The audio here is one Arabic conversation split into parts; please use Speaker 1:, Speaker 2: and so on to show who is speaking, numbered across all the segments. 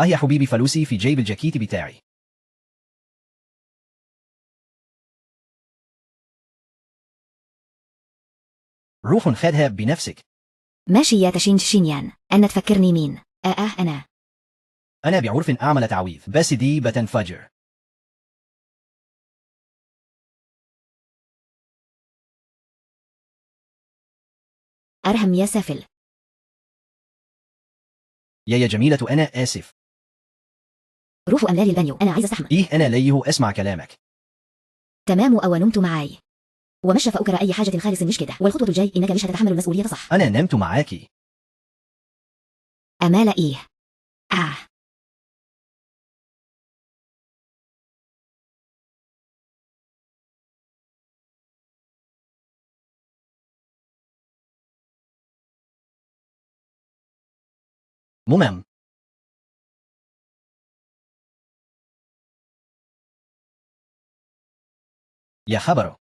Speaker 1: يا حبيبي، فلوسي في جيب الجاكيت بتاعي. روح خدها بنفسك.
Speaker 2: ماشي يا تشين شينيان. أنا تفكرني مين؟ أنا.
Speaker 1: بعرف أعمل تعويض، بس دي بتنفجر.
Speaker 2: أرهم يا سافل.
Speaker 1: يا جميلة، أنا آسف.
Speaker 2: روحوا أملالي البانيو، أنا عايزة استحمى.
Speaker 1: أنا ليه أسمع كلامك.
Speaker 2: تمام، أو نمت معاي ومش فأكر أي حاجة خالص، مش كده؟ والخطوة الجاي إنك مش هتتحمل المسؤولية، صح؟
Speaker 1: أنا نمت معاكي.
Speaker 2: أمال إيه؟
Speaker 1: ممم. يا خبر.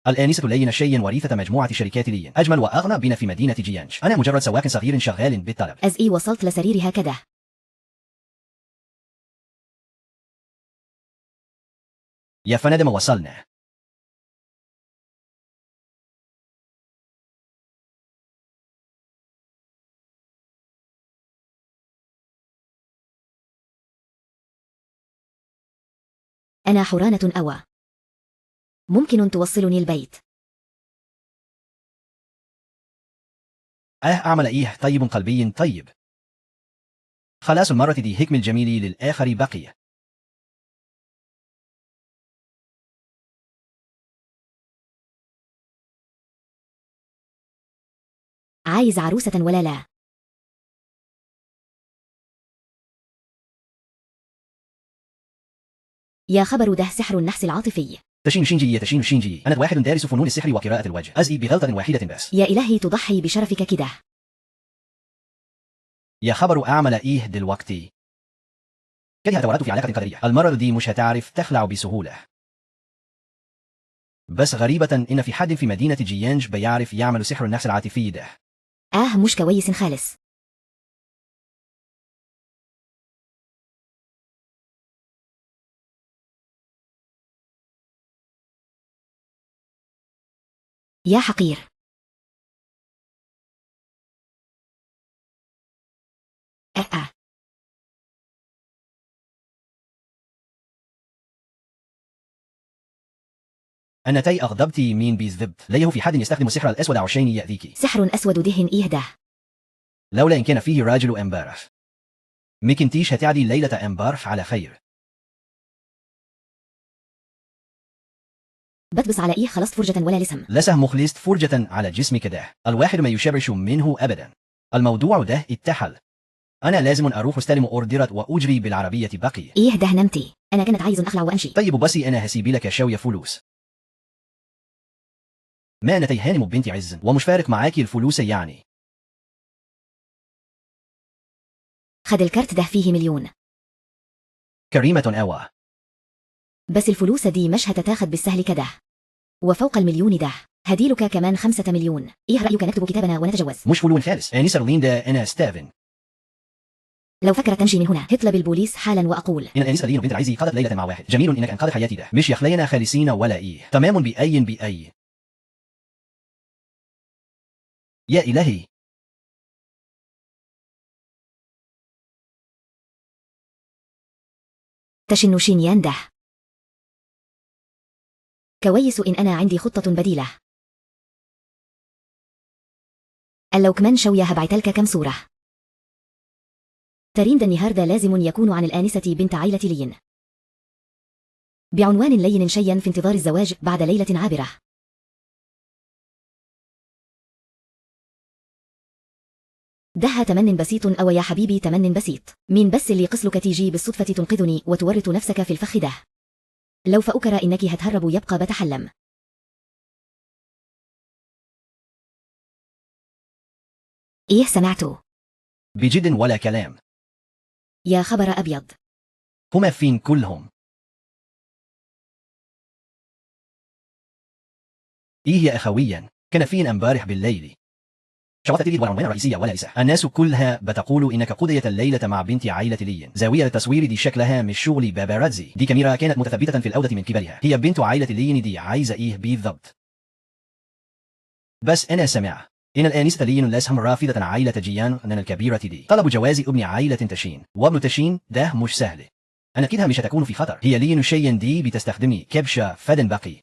Speaker 1: الآنسة لين شيء وريثة مجموعة شركات لين، أجمل وأغنى بنا في مدينة جيانج. أنا مجرد سواق صغير شغال بالطلب.
Speaker 2: أزئي وصلت لسريري هكذا.
Speaker 1: يا فندم، وصلنا.
Speaker 2: أنا حرانة أوى. ممكن توصلني البيت؟
Speaker 1: أعمل طيب قلبي طيب. خلاص، المرة دي هيك من الجميل للآخر بقية.
Speaker 2: عايز عروسة ولا لا؟ يا خبر، ده سحر النحس العاطفي.
Speaker 1: تشين شينجي، يا تشين شينجي، أنا واحد دارس فنون السحر وقراءة الوجه. أزئي بغلطة واحدة بس.
Speaker 2: يا إلهي، تضحي بشرفك كده.
Speaker 1: يا خبر، أعمل دلوقتي؟ كده تورطت في علاقة قدرية. المرة دي مش هتعرف تخلع بسهولة. بس غريبة إن في حد في مدينة جيانج بيعرف يعمل سحر النحس العاطفي ده.
Speaker 2: مش كويس خالص. يا حقير. أه.
Speaker 1: أنا أغضبتي مين بالضبط؟ ليه في حد يستخدم السحر الأسود عشان يأذيكي؟
Speaker 2: سحر أسود دهن ده.
Speaker 1: لولا إن كان فيه راجل امبارح. ما كنتيش هتعدي ليلة امبارح على خير.
Speaker 2: بتبص على إيه؟ خلصت فرجة ولا لسم؟
Speaker 1: لسه مخلصت فرجة على جسمك ده. الواحد ما يشبعش منه أبدا. الموضوع ده اتحل. أنا لازم أروح استلم أوردرات وأجري بالعربية بقي.
Speaker 2: إيه ده، نمتي؟ أنا كانت عايز أخلع وأمشي.
Speaker 1: طيب بس أنا هسيب لك شوية فلوس. ما أنا تيهانم بنتي عز ومش فارق معاكي الفلوس يعني.
Speaker 2: خد الكارت ده، فيه 1,000,000.
Speaker 1: كريمة أوى.
Speaker 2: بس الفلوس دي مش هتتاخد بالسهل كده. وفوق 1,000,000 ده هديلك كمان 5,000,000. إيه رأيك نكتب كتابنا ونتجوز؟
Speaker 1: مش فلون خالص، أنسة ليندا، أنا ستافن.
Speaker 2: لو فكرت تمشي من هنا هطلب البوليس حالا وأقول
Speaker 1: إن الأنسة لين بنت عايزي قضت ليلة مع واحد. جميل إنك أنقذت حياتي ده. مش يخلينا خالصين ولا إيه؟ تمام بأي. يا إلهي.
Speaker 2: تشن شينيان ده. كويس إن أنا عندي خطة بديلة. لو كمان شوية هبعتلك كم صورة. ترين ده النهاردة لازم يكون عن الآنسة بنت عائلة لين، بعنوان لين شيا في انتظار الزواج بعد ليلة عابرة. ده تمن بسيط، أو يا حبيبي تمن بسيط. مين بس اللي قصلك تيجي بالصدفة تنقذني وتورط نفسك في الفخ ده؟ لو فأكر إنك هتهرب يبقى بتحلم. إيه سمعته؟
Speaker 1: بجد ولا كلام.
Speaker 2: يا خبر أبيض.
Speaker 1: هما فين كلهم؟ إيه يا أخويا، كان فين امبارح بالليل؟ شرطة تجد والعنوان الرئيسية ولا لسه. الناس كلها بتقول إنك قضيت الليلة مع بنت عائلة لين. زاوية التصوير دي شكلها مش شغل باباراتزي، دي كاميرا كانت متثبتة في الأوضة من قبلها. هي بنت عائلة لين دي عايزة إيه بالضبط؟ بس أنا سمع إن الآنسة لين لازم رافضة عائلة جيان الكبيرة دي. طلبوا جواز ابن عائلة تشين، وابن تشين ده مش سهل. أنا كده مش هتكون في خطر. هي لين شين دي بتستخدمني كبشة فدن باقي.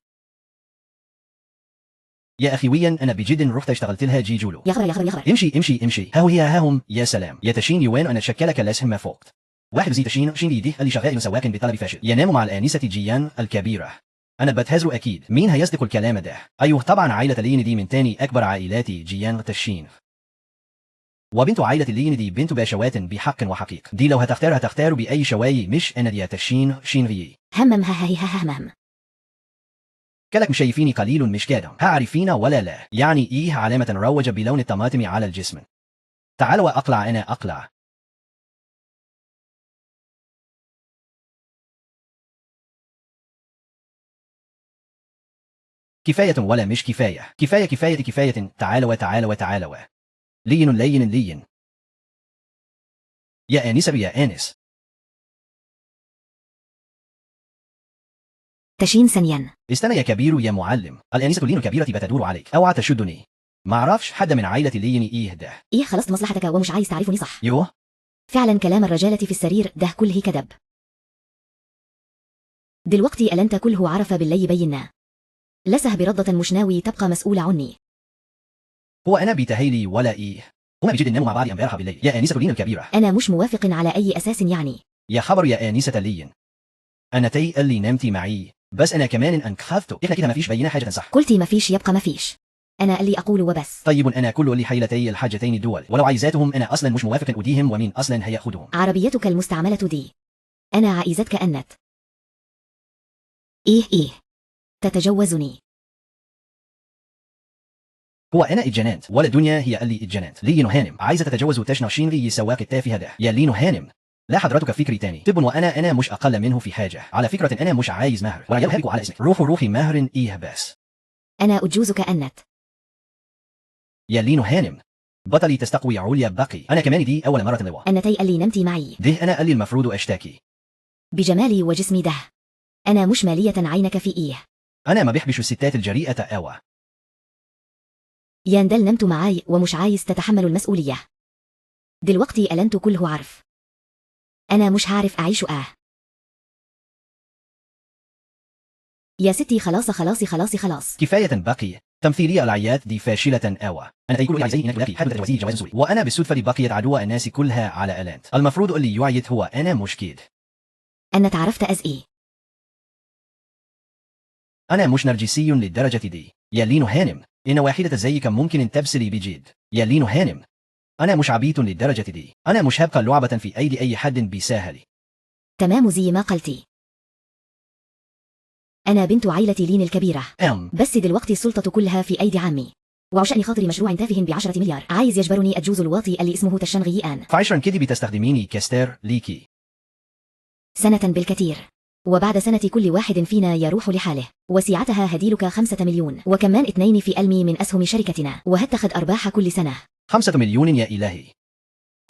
Speaker 1: يا أخي ويا أنا بجد رحت اشتغلت لها جي جولو.
Speaker 2: يخرب.
Speaker 1: امشي هاهم يا سلام. يا تشين يوان أنا شكلك لازم ما فوقت. واحد زي تشين شين دي اللي شغال سواق بطلب فاشل ينام مع الآنسة جيان الكبيرة. أنا بتهزر أكيد. مين هيصدق الكلام ده؟ أيوه طبعا عائلة لين دي من تاني أكبر عائلات جيان تشين. وبنت عائلة لين دي بنت باشوات بحق وحقيق. دي لو هتختار بأي شواي مش أنا دي تشين شينغي.
Speaker 2: همم.
Speaker 1: كلك مش شايفيني قليل مش كادم. هعرفينا ولا لا؟ يعني إيه علامة روج بلون الطماطم على الجسم؟ تعال وأقلع أنا أقلع. كفاية ولا مش كفاية؟ كفاية. تعال. لين. يا آنسة يا آنس.
Speaker 2: تشين ثانيا.
Speaker 1: استنى يا كبير يا معلم. الآنسة لين الكبيرة بتدور عليك. اوعى تشدني. معرفش حد من عائلة لين إيه ده.
Speaker 2: إيه خلصت مصلحتك ومش عايز تعرفني صح؟
Speaker 1: يوه
Speaker 2: فعلا كلام الرجالة في السرير ده كله كذب. دلوقتي ألنت كله عرف باللي بينا. لسه برضة مش ناوي تبقى مسؤول عني.
Speaker 1: هو أنا بيتهيلي ولا إيه؟ هما بجد ناموا مع بعض امبارح بالليل يا آنسة لين الكبيرة.
Speaker 2: أنا مش موافق على أي أساس يعني.
Speaker 1: يا خبر يا آنسة لين. أنا تي اللي نمتي معي، بس أنا كمان أنقذته. إحنا كده مفيش بينا حاجة صح.
Speaker 2: قلتي مفيش يبقى مفيش. أنا اللي أقول وبس.
Speaker 1: طيب أنا كل اللي حيلتي الحاجتين الدول، ولو عايزاتهم أنا أصلا مش موافق أديهم. ومين أصلا هياخدهم؟
Speaker 2: عربيتك المستعملة دي. أنا عايزتك أنت. إيه تتجوزني.
Speaker 1: هو أنا اتجننت ولا الدنيا هي اللي اتجننت؟ لين هانم عايزة تتجوز تشنشين لي سواق التافه ده. يا لين هانم لا حضرتك فكري تاني. طب وأنا مش أقل منه في حاجة. على فكرة أنا مش عايز مهر ولا يلهبكوا على اسمك. روحي مهر إيه بس.
Speaker 2: أنا أجوزك أنت.
Speaker 1: يا لين هانم بطلي تستقوي عليا باقي. أنا كمان دي أول مرة لوا.
Speaker 2: أنتي اللي نمتي معي.
Speaker 1: ده أنا اللي المفروض أشتكي
Speaker 2: بجمالي وجسمي ده. أنا مش مالية عينك في إيه.
Speaker 1: أنا ما بحبش الستات الجريئة أوا.
Speaker 2: ياندل نمت معاي ومش عايز تتحمل المسؤولية. دلوقتي ألنت كله عارف. أنا مش عارف أعيش يا ستي خلاص.
Speaker 1: كفاية باقي. تمثيلية العيات دي فاشلة أوا. أنا تقول عايزين إنك لاقي حد تجوزي جواز سوري، وأنا بالصدفة بقيت عدوى الناس كلها على ألانت. المفروض اللي يعيط هو أنا مش كيد.
Speaker 2: أنا تعرفت إيه.
Speaker 1: أنا مش نرجسي للدرجة دي. يا لين هانم إن واحدة زيك ممكن أن تبسلي بجد. يا لين هانم أنا مش عبيط للدرجة دي. أنا مش هبقى لعبة في أيدي أي حد بساهل.
Speaker 2: تمام زي ما قلتي. أنا بنت عائلة لين الكبيرة. بس دلوقتي السلطة كلها في أيدي عمي. وعشان خاطري مشروع تافه ب10 مليار عايز يجبرني أتجوز الواطي اللي اسمه تشنغيان.
Speaker 1: فعشان كده بتستخدميني كستير ليكي.
Speaker 2: سنة بالكثير. وبعد سنة كل واحد فينا يروح لحاله. وسعتها هديلك 5 مليون وكمان 2% من أسهم شركتنا وهتاخد أرباح كل سنة.
Speaker 1: 5 مليون يا إلهي.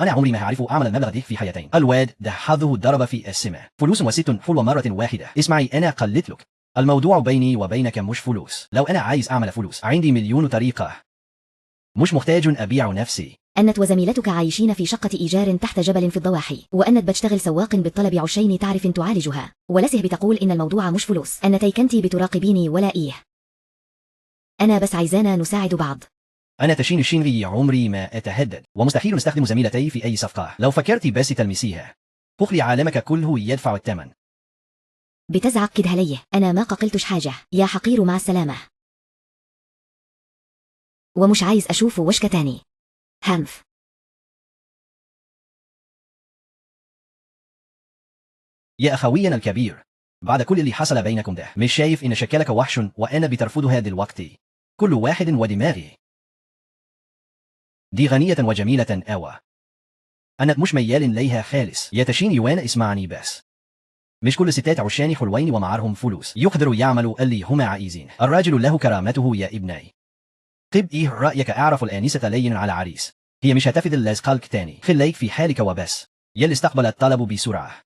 Speaker 1: أنا عمري ما هعرف أعمل المبلغ ده في حياتين. الواد ده حظه ضرب في السماء. فلوس و6 حلوة مرة واحدة. اسمعي أنا قلت لك. الموضوع بيني وبينك مش فلوس. لو أنا عايز أعمل فلوس عندي مليون طريقة. مش محتاج أبيع نفسي.
Speaker 2: أنت وزميلتك عايشين في شقة إيجار تحت جبل في الضواحي وأنت بتشتغل سواق بالطلب عشين تعرف تعالجها ولسه بتقول إن الموضوع مش فلوس. أنتي كنتي بتراقبيني ولا إيه؟ أنا بس عايزانا نساعد بعض.
Speaker 1: أنا تشين الشينغي عمري ما أتهدد ومستحيل نستخدم زميلتي في أي صفقة. لو فكرتي بس تلمسيها تخلي عالمك كله يدفع الثمن.
Speaker 2: بتزعق كده ليه؟ أنا ما قلتش حاجة يا حقير. مع السلامة. ومش عايز أشوفه وشك تاني. هنف.
Speaker 1: يا أخوينا الكبير بعد كل اللي حصل بينكم ده مش شايف إن شكلك وحش وأنا بترفضها دلوقتي؟ كل واحد ودماغه. دي غنية وجميلة أوا. أنا مش ميال ليها خالص. يا تشين يوان اسمعني بس. مش كل ستات عشان حلوين ومعارهم فلوس يقدروا يعملوا اللي هم عايزين. الراجل له كرامته يا ابني. طب إيه رأيك أعرف الآنسة لين على عريس؟ هي مش هتفضل لازقالك تاني، خليك في حالك وبس. يلي استقبل الطلب بسرعة.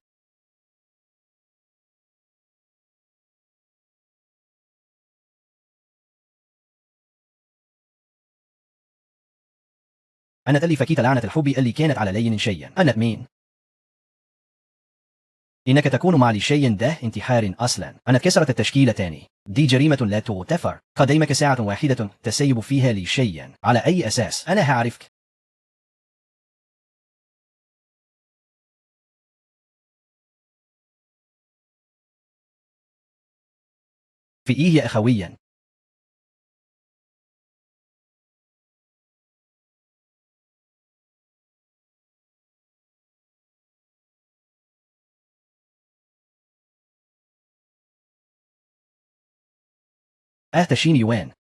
Speaker 1: أنا تلي فكيت لعنة الحب اللي كانت على لين شيئا. أنا مين؟ إنك تكون مع لشيء ده انتحار أصلا. أنا كسرت التشكيلة تاني. دي جريمة لا تغتفر. قديمك ساعة واحدة تسيب فيها لشيء. على أي أساس؟ أنا هعرفك. في إيه يا أخويا؟ تشين يوان.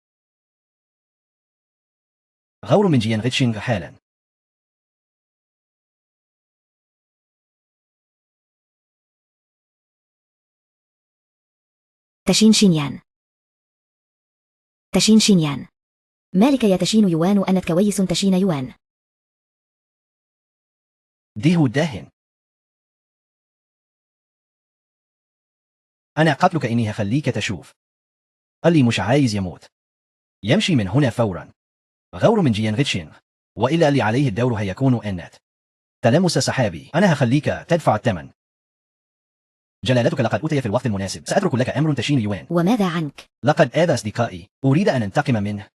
Speaker 1: غور من جيان غتشينغ حالا.
Speaker 2: تشين شينيان. تشين شينيان. مالك يا تشين يوان أنت كويس تشين يوان؟
Speaker 1: دي هو الداهن. أنا قتلك إني هخليك تشوف. اللي مش عايز يموت يمشي من هنا فورا. غور من جيان غتشينغ. وإلا اللي عليه الدور هيكون أنت. تلامس سحابي. أنا هخليك تدفع الثمن. جلالتك لقد أوتي في الوقت المناسب. سأترك لك أمر تشين يوان.
Speaker 2: وماذا عنك؟
Speaker 1: لقد آذى أصدقائي. أريد أن أنتقم منه.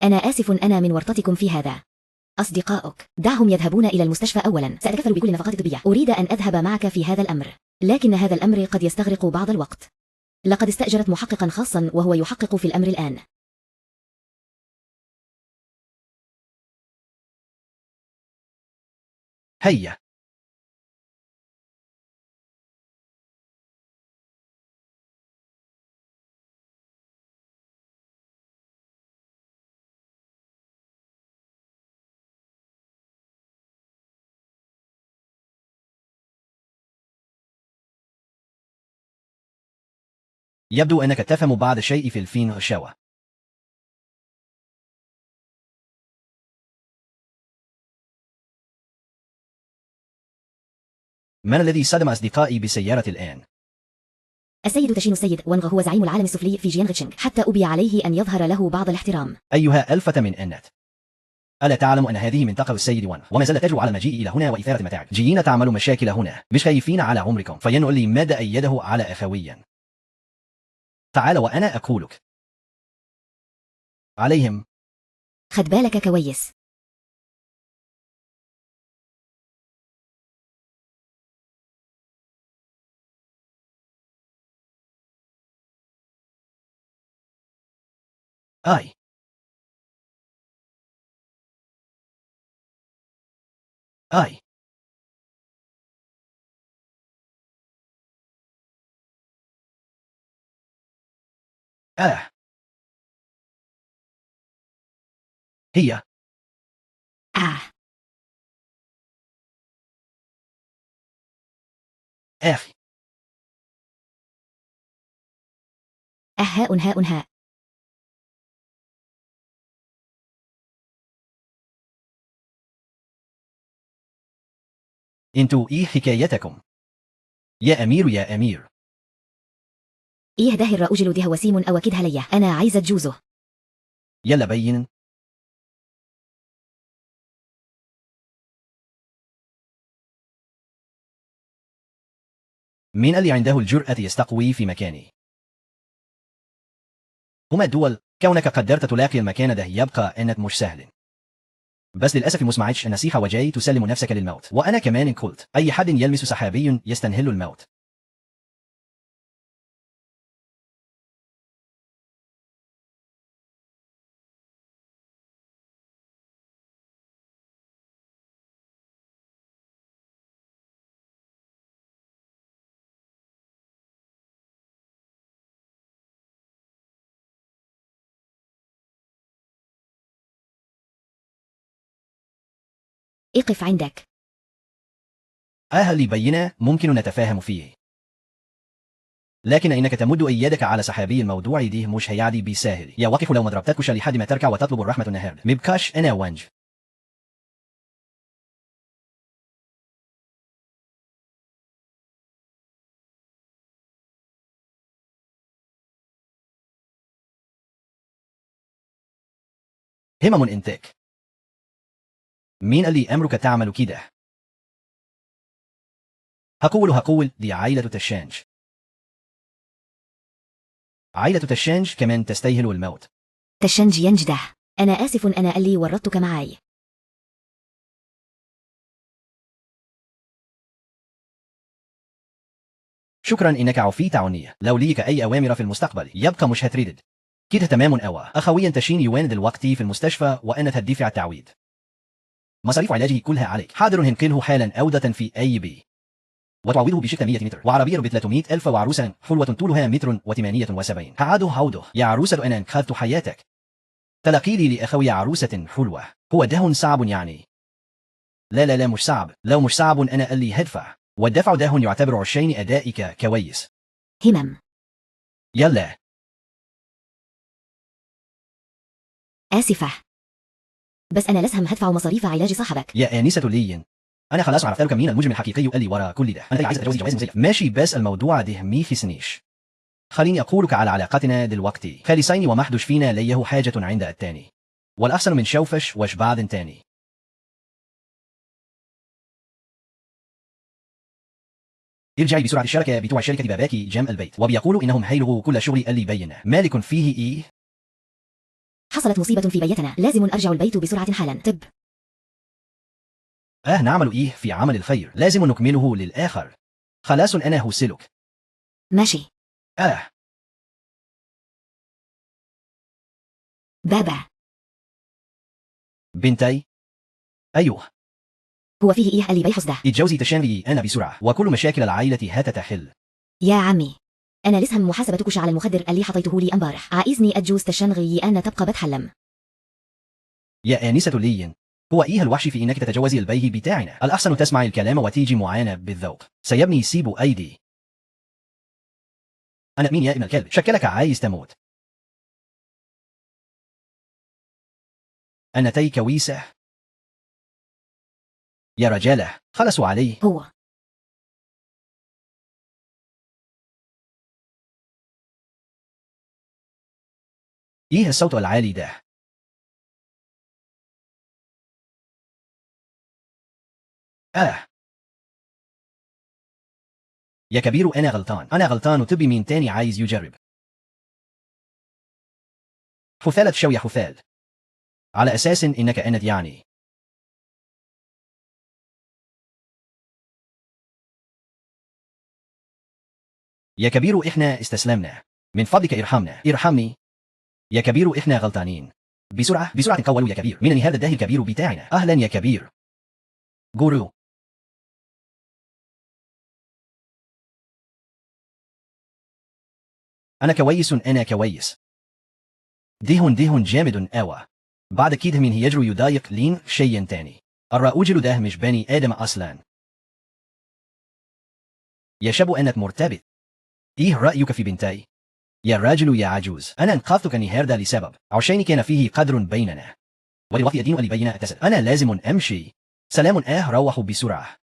Speaker 2: أنا آسف أنا من ورطتكم في هذا. أصدقائك دعهم يذهبون إلى المستشفى أولا. سأتكفل بكل نفقات الطبية. أريد أن أذهب معك في هذا الأمر، لكن هذا الأمر قد يستغرق بعض الوقت. لقد استأجرت محققا خاصا وهو يحقق في الأمر الآن.
Speaker 1: هيا. يبدو أنك تفهم بعض الشيء في الفين غشاوة. من الذي صدم أصدقائي بسيارة الآن؟
Speaker 2: السيد تشين السيد وانغ هو زعيم العالم السفلي في جيانغتشينغ، حتى أبي عليه أن يظهر له بعض الاحترام.
Speaker 1: أيها الفتى من أنت. ألا تعلم أن هذه منطقة السيد وان، وما زالت تجرؤ على المجيء إلى هنا وإثارة متاعك؟ جيين تعمل مشاكل هنا، مش خايفين على عمركم. فينقل لي ماذا أيده على أخويا. تعال وأنا أقولك عليهم.
Speaker 2: خد بالك كويس.
Speaker 1: آي. آي. آه. هي.
Speaker 2: آه.
Speaker 1: أخي.
Speaker 2: هاء هاء هاء.
Speaker 1: انتوا إيه حكايتكم؟ يا أمير يا أمير.
Speaker 2: إيه ده الراجل ده وسيم أو كده هليا، أنا عايزة جوزه.
Speaker 1: يلا بين. مين اللي عنده الجرأة يستقوي في مكاني؟ هما الدول. كونك قدرت تلاقي المكان ده يبقى أنت مش سهل. بس للأسف ما سمعتش النصيحة وجاي تسلم نفسك للموت. وأنا كمان قلت أي حد يلمس سحابي يستنهل الموت.
Speaker 2: اقف عندك.
Speaker 1: اللي بينا ممكن نتفاهم فيه. لكن إنك تمد أيدك على سحابي الموضوع دي مش هيعدي بساهل. يا وقف لو ما ضربتكش لحد ما تركع وتطلب الرحمة النهارده. مبكاش أنا وانج. همم انتك. مين اللي أمرك تعمل كده؟ هقول دي عائلة تشانج. عائلة تشانج كمان تستيهل الموت.
Speaker 2: تشنج ينجده. أنا آسف، أنا اللي ورطتك معي.
Speaker 1: شكرا إنك عفيت عني. لو ليك أي أوامر في المستقبل يبقى مش هتردد. كده تمام أوا. أخويا تشين يوان دلوقتي في المستشفى وأنا تدفع التعويض. مصاريف علاجه كلها عليك. حاضر هنقله حالا عودة في أي بي. وتعوضه بشكل 100 متر وعربية ب 300 ألف وعروسا حلوة طولها متر و78. هعاده يا عروسة أنا انقذت حياتك. تلقي لي لأخوي عروسة حلوة. هو ده صعب يعني؟ لا مش صعب. لو مش صعب أنا اللي هدفع. والدفع ده يعتبر عشان أدائك كويس.
Speaker 2: همم.
Speaker 1: يلا.
Speaker 2: آسفة، بس أنا لسهم هدفع مصاريف علاج صاحبك.
Speaker 1: يا آنسة لين، أنا خلاص عرفت لك مين المجرم الحقيقي اللي ورا كل ده. أنا عايز أتجوز جواز مزيف. ماشي، بس الموضوع ده ما يخصنيش. خليني أقولك على علاقتنا دلوقتي. خالصين وما حدش فينا ليه حاجة عند التاني. والأحسن من شوفش وش بعض تاني. ارجعي بسرعة. الشركة بتوع شركة باباكي جنب البيت وبيقولوا إنهم هيلغوا كل شغل اللي بيننا. مالك فيه إيه؟
Speaker 2: حصلت مصيبة في بيتنا، لازم أرجع البيت بسرعة حالا. طب
Speaker 1: نعمل إيه في عمل الخير؟ لازم نكمله للآخر. خلاص أنا هوصلك.
Speaker 2: ماشي. بابا.
Speaker 1: بنتي. أيوه.
Speaker 2: هو فيه إيه اللي بيحصل ده؟
Speaker 1: اتجوزي تشانغي أنا بسرعة وكل مشاكل العائلة هتتحل.
Speaker 2: يا عمي، أنا لسهم محاسبتكش على المخدر اللي حطيته لي امبارح. عايزني أتجوز تشنغي أنا تبقى بتحلم.
Speaker 1: يا آنسة لين، هو إيه الوحش في إنك تتجوزي البيه بتاعنا؟ الأحسن تسمعي الكلام وتيجي معانا بالذوق. سيبني سيبوا أيدي. أنا مين يا ابن الكلب؟ شكلك عايز تموت. أنا تي كويسة. يا رجالة خلصوا عليه.
Speaker 2: هو
Speaker 1: إيه الصوت العالي ده؟ يا كبير أنا غلطان وتبي مين تاني عايز يجرب؟ حثالة شو يا حثال؟ على أساس إنك أنت يعني. يا كبير إحنا استسلمنا. من فضلك ارحمنا. ارحمني. يا كبير إحنا غلطانين. بسرعة قولوا يا كبير. من هذا الداهي الكبير بتاعنا؟ أهلا يا كبير. جورو. أنا كويس. دهن جامد أوا. بعد كده من هيجرو يضايق لين شيء تاني. الراجل ده مش بني آدم أصلا. يا شاب أنت مرتبط. إيه رأيك في بنتي؟ يا راجل يا عجوز، أنا انقذتك النهارده لسبب عشان كان فيه قدر بيننا. ولوقت الدين اللي بيننا اتصل. أنا لازم أمشي. سلام. روحوا بسرعة.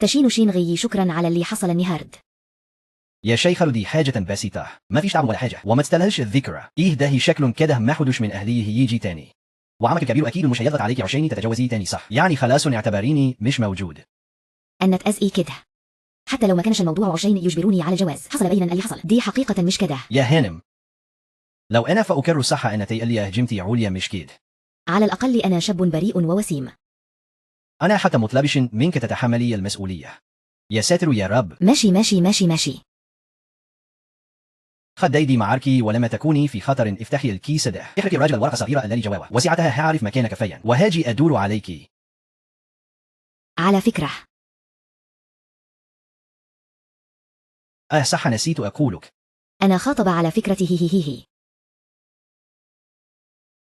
Speaker 2: تشين شينغي، شكرا على اللي حصل النهارد.
Speaker 1: يا شيخ دي حاجة بسيطة، ما فيش تعب ولا حاجة وما تستلهش الذكرى. إيه ده شكل كده ما حدش من أهليه يجي تاني. وعمك الكبير أكيد مش هيضغط عليك عشان تتجوزي تاني صح؟ يعني خلاص اعتبريني مش موجود.
Speaker 2: أنا تأذي كده. حتى لو ما كانش الموضوع عشان يجبروني على الجواز، حصل بيننا اللي حصل، دي حقيقة مش كده.
Speaker 1: يا هانم، لو أنا فأكر صح أنا اللي هجمتي عليا مش كده.
Speaker 2: على الأقل أنا شاب بريء ووسيم.
Speaker 1: أنا حتى مطلبش منك تتحملي المسؤولية. يا ساتر يا رب.
Speaker 2: ماشي.
Speaker 1: خد ايدي معاركي ولما تكوني في خطر افتحي الكيس ده. احرقي الراجل الورقة صغيرة اللي جواها وسعتها هعرف مكانك فين وهاجي أدور عليكي.
Speaker 2: على فكرة،
Speaker 1: صح نسيت أقولك.
Speaker 2: أنا خاطب على فكرة هي.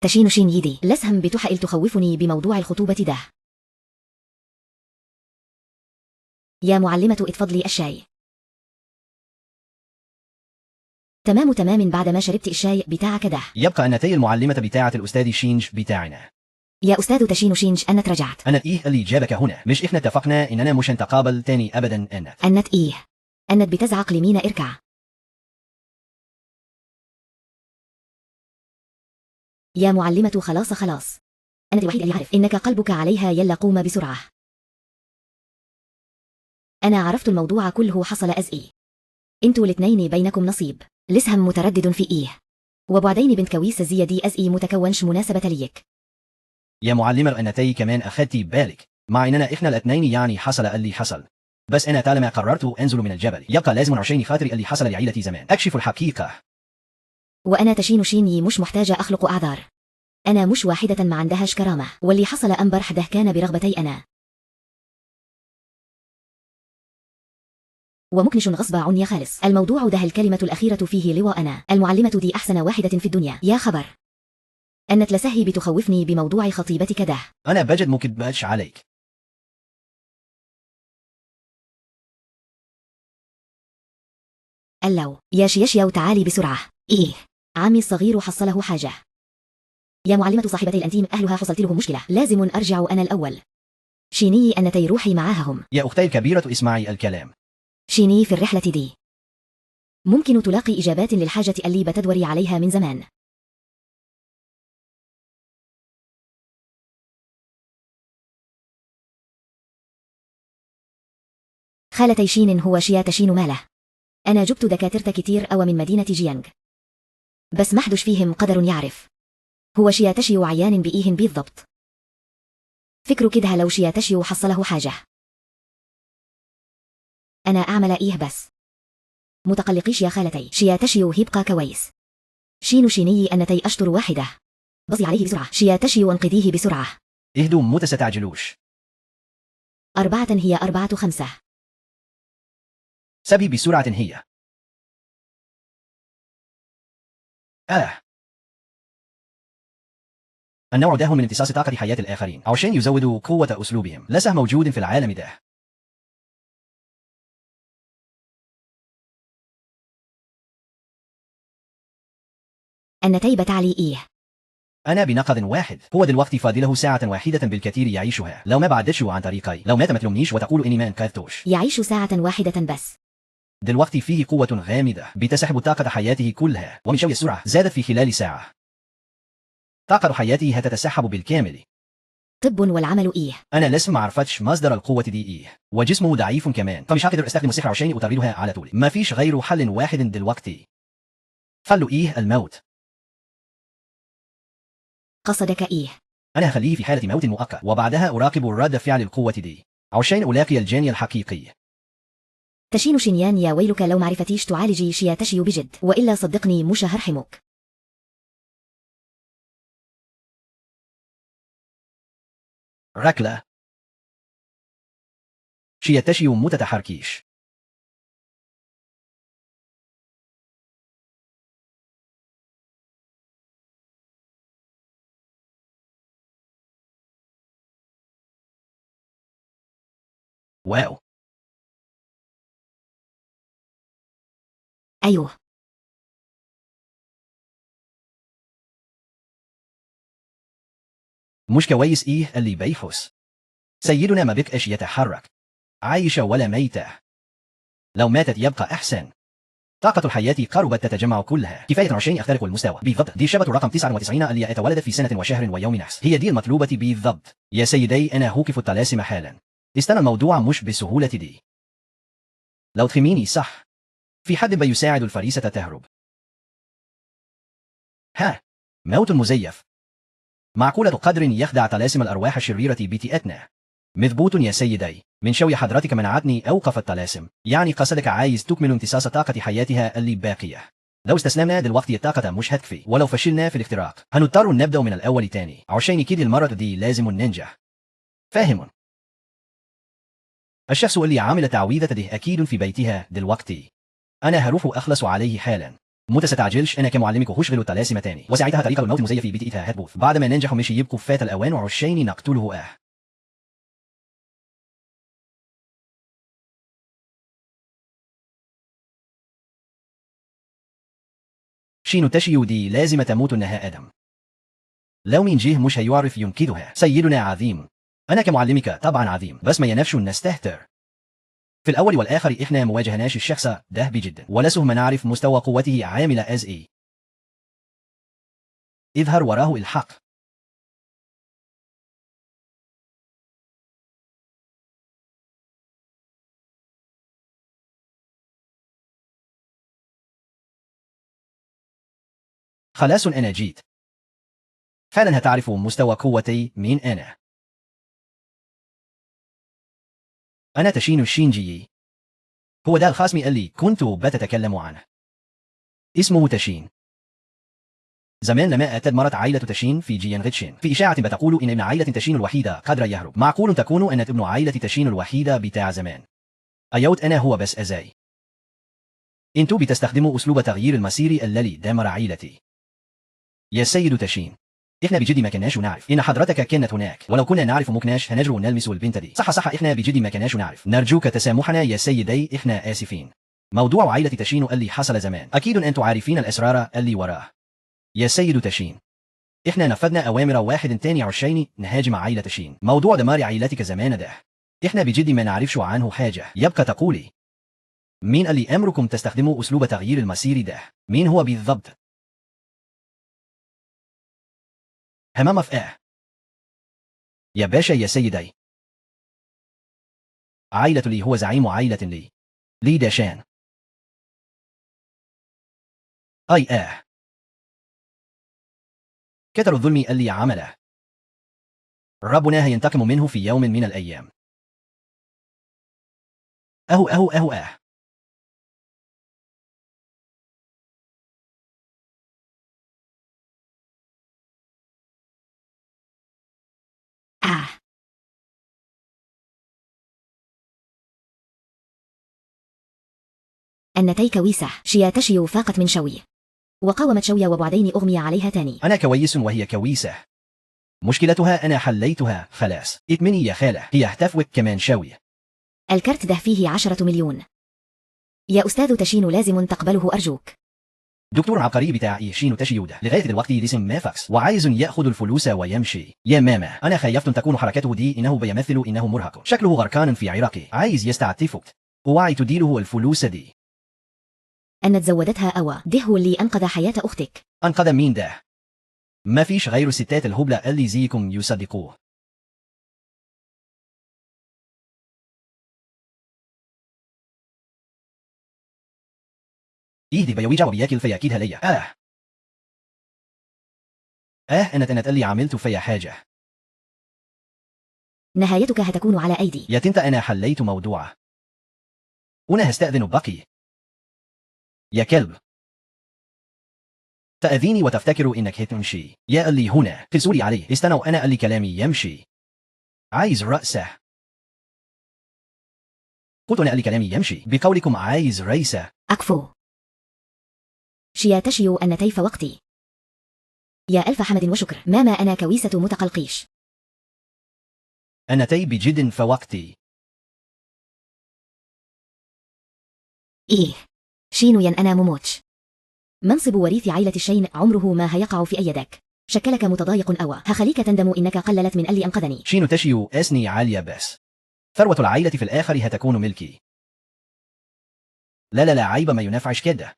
Speaker 2: تشين شين يدي، لسهم بتحائل تخوفني بموضوع الخطوبة ده. يا معلمة اتفضلي الشاي. تمام بعد ما شربت الشاي بتاعك ده.
Speaker 1: يبقى أنتي المعلمة بتاعة الأستاذ شينج بتاعنا.
Speaker 2: يا أستاذ تشين شينج أنت رجعت.
Speaker 1: أنا إيه اللي جابك هنا؟ مش إحنا اتفقنا إننا مش هنتقابل تاني أبدا؟
Speaker 2: أنت إيه؟ أنت بتزعق لمين اركع. يا معلمة خلاص. أنا الوحيد اللي أعرف إنك قلبك عليها يلا قوم بسرعة. أنا عرفت الموضوع كله حصل إيه. انتوا الاتنين بينكم نصيب. لسهم متردد في إيه. وبعدين بنت كويس الزيادي إيه متكونش مناسبة ليك.
Speaker 1: يا معلمة أنتي كمان أخدتي بالك مع إننا إحنا الاتنين يعني حصل اللي حصل. بس أنا طالما قررت أنزل من الجبل يبقى لازم عشان خاطري اللي حصل لعيلتي زمان أكشف الحقيقة.
Speaker 2: وأنا تشين شيني مش محتاجة أخلق أعذار. أنا مش واحدة ما عندهاش كرامة واللي حصل أمبارح ده كان برغبتي أنا. ومكنش غصب عني خالص. الموضوع ده الكلمة الأخيرة فيه لواء أنا. المعلمة دي أحسن واحدة في الدنيا. يا خبر. أنت لسهي بتخوفني بموضوع خطيبتك ده.
Speaker 1: أنا بجد مكدبش عليك.
Speaker 2: اللو يا شيشيا وتعالي بسرعة. إيه عمي الصغير حصله حاجة. يا معلمة صاحبتي الأنتيم أهلها حصلت لهم مشكلة لازم أرجع أنا الأول. شيني أنتي روحي معاها هم.
Speaker 1: يا أختي الكبيرة اسمعي الكلام.
Speaker 2: شيني في الرحلة دي ممكن تلاقي إجابات للحاجة اللي بتدوري عليها من زمان. خالتي شين هو شيا تشين ماله. أنا جبت دكاترة كتير أو من مدينة جيانج بس محدش فيهم قدر يعرف هو شيا تشيو عيان بإيهن بالضبط. فكروا كده لو شيا تشيو حصله حاجة أنا أعمل إيه بس. متقلقيش يا خالتي شيا تشيو هيبقى كويس. شينو شيني أنتي أشطر واحدة. بصي عليه بسرعة شيا تشيو وانقذيه بسرعة.
Speaker 1: اهدوا متستعجلوش.
Speaker 2: 4 هي 4 5.
Speaker 1: سبي بسرعة هي. النوع ده من امتصاص طاقة حياة الآخرين عشان يزودوا قوة أسلوبهم لسه موجود في العالم ده.
Speaker 2: أنتي بتعلي إيه؟
Speaker 1: أنا بنقد واحد. هو دلوقتي فاضله ساعة واحدة بالكثير يعيشها لو ما بعدتش عن طريقي. لو مات ما تلومنيش وتقول إني ما انقذتوش.
Speaker 2: يعيش ساعة واحدة بس.
Speaker 1: دلوقتي فيه قوة غامضة بتسحب طاقة حياته كلها ومن شوية السرعة زادت في خلال ساعة. طاقة حياته هتتسحب بالكامل.
Speaker 2: طب والعمل إيه؟
Speaker 1: أنا لسه ما عرفتش مصدر القوة دي إيه وجسمه ضعيف كمان فمش هقدر أستخدم السحر عشان أطردها على طول. ما فيش غير حل واحد دلوقتي. خلوا إيه الموت.
Speaker 2: قصدك إيه؟
Speaker 1: أنا هخليه في حالة موت مؤقت وبعدها أراقب رد فعل القوة دي عشان ألاقي الجاني الحقيقي.
Speaker 2: تشين شينيان يا ويلك لو معرفتيش تعالجي شيا تشيو بجد وإلا صدقني مش هرحمك.
Speaker 1: ركلة. شيا تشيو متتحركيش. واو.
Speaker 2: أيوه.
Speaker 1: مش كويس إيه اللي بيحس. سيدنا ما بقاش يتحرك. عايشة ولا ميتة. لو ماتت يبقى أحسن. طاقة الحياة قربت تتجمع كلها كفاية عشان يخترق المستوى بالضبط. دي شبكة رقم 99 اللي اتولدت في سنة وشهر ويوم نحس. هي دي المطلوبة بالضبط. يا سيدي أنا هوقف الطلاسم حالا. استنى الموضوع مش بسهولة دي. لو تخميني صح في حد بيساعد الفريسة تهرب. موت مزيف. معقولة قدر يخدع طلاسم الأرواح الشريرة بتئتنا. مضبوط يا سيدي. من شوي حضرتك منعتني أوقف الطلاسم يعني قصدك عايز تكمل امتصاص طاقة حياتها اللي باقية. لو استسلمنا دلوقتي الطاقة مش هتكفي ولو فشلنا في الاختراق هنضطر نبدأ من الأول تاني عشان كده المرة دي لازم ننجح. فاهم؟ الشخص اللي عامل تعويذة ده أكيد في بيتها دلوقتي. أنا هروح أخلص عليه حالا. متستعجلش أنا كمعلمك هشغل الطلاسم تاني وساعتها طريقة الموت المزيف بتاعتها هتبوظ. بعد ما ننجح مش يبقوا فات الأوان وعشان نقتله شين تشيو دي لازم تموت إنها آدم. لو مين جه مش هيعرف ينقذها. سيدنا عظيم. أنا كمعلمك طبعا عظيم، بس ما ينفش نستهتر. في الأول والآخر إحنا مواجهناش الشخص ده بجد، ولسه ما نعرف مستوى قوته عاملة از إيه. اظهر وراه الحق. خلاص أنا جيت. فعلا هتعرف مستوى قوتي مين أنا. أنا تشين الشينجي. هو ده الخصم اللي كنت بتتكلم عنه. اسمه تشين. زمان لما أتدمرت عائلة تشين في جيانغتشين، في إشاعة بتقول إن ابن عائلة تشين الوحيدة قدر يهرب. معقول تكون أن ابن عائلة تشين الوحيدة بتاع زمان. أيوت أنا هو بس أزاي. انتوا بتستخدموا أسلوب تغيير المسير الذي دمر عائلتي. يا سيد تشين، إحنا بجد ما كناش نعرف إن حضرتك كانت هناك، ولو كنا نعرف مكناش هنجرؤ نلمس البنت دي. صح إحنا بجد ما كناش نعرف. نرجوك تسامحنا يا سيدي، إحنا آسفين. موضوع عائلة تشين اللي حصل زمان أكيد أنتوا عارفين الأسرار اللي وراه. يا سيد تشين، إحنا نفذنا أوامر 21 نهاجم عائلة تشين. موضوع دمار عائلتك زمان ده إحنا بجد ما نعرفش عنه حاجة. يبقى تقولي مين اللي أمركم تستخدموا أسلوب تغيير المسير ده؟ مين هو بالضبط؟ همام فئة. يا باشا يا سيدي، عائلة لي هو زعيم عائلة لي داشان. أي كتر الظلم اللي عمله. ربنا هينتقم منه في يوم من الأيام. أهو.
Speaker 2: آه. النتي كويسة. شيا تشيو فاقت من شوي، وقاومت شوية وبعدين أغمي عليها تاني.
Speaker 1: أنا كويس وهي كويسة. مشكلتها أنا حليتها خلاص. اطمني يا خالة، هي احتفوت كمان شوي.
Speaker 2: الكارت ده فيه 10 مليون. يا أستاذ تشين لازم تقبله أرجوك.
Speaker 1: دكتور عبقري بتاع شين تشيو ده لغاية دلوقتي لسه ما فاكس وعايز ياخد الفلوس ويمشي. يا ماما أنا خايفت تكون حركته دي إنه بيمثل إنه مرهق، شكله غرقان في عراقي عايز يستعطفك. وعي تديله الفلوس دي.
Speaker 2: أن تزودتها أوا ده هو اللي أنقذ حياة أختك.
Speaker 1: أنقذ مين ده؟ ما فيش غير الستات الهبلة اللي زيكم يصدقوه. دي بيوجع وبياكل فيا أكيد هليا. أنا اللي عملت فيا حاجة.
Speaker 2: نهايتك هتكون على أيدي.
Speaker 1: يا تنت أنا حليت موضوعه. وأنا هستأذن بقي. يا كلب، تأذيني وتفتكر إنك هتمشي. يا اللي هنا تسولي عليه. استنوا أنا اللي كلامي يمشي. عايز رأسه. قلت أنا اللي كلامي يمشي بقولكم عايز رئيسه.
Speaker 2: أكفو. شيا تشيو أن تيف وقتي. يا ألف حمد وشكر ماما، أنا كويسة متقلقيش.
Speaker 1: أنا تي بجد فوقتي.
Speaker 2: إيه شينو ين أنا مموتش. منصب وريث عائلة الشين عمره ما هيقع في يدك. شكلك متضايق أوا، هخليك تندم إنك قللت من اللي أنقذني.
Speaker 1: شين تشيو أسني عالية بس. ثروة العائلة في الآخر هتكون ملكي. لا عيب ما ينفعش كده.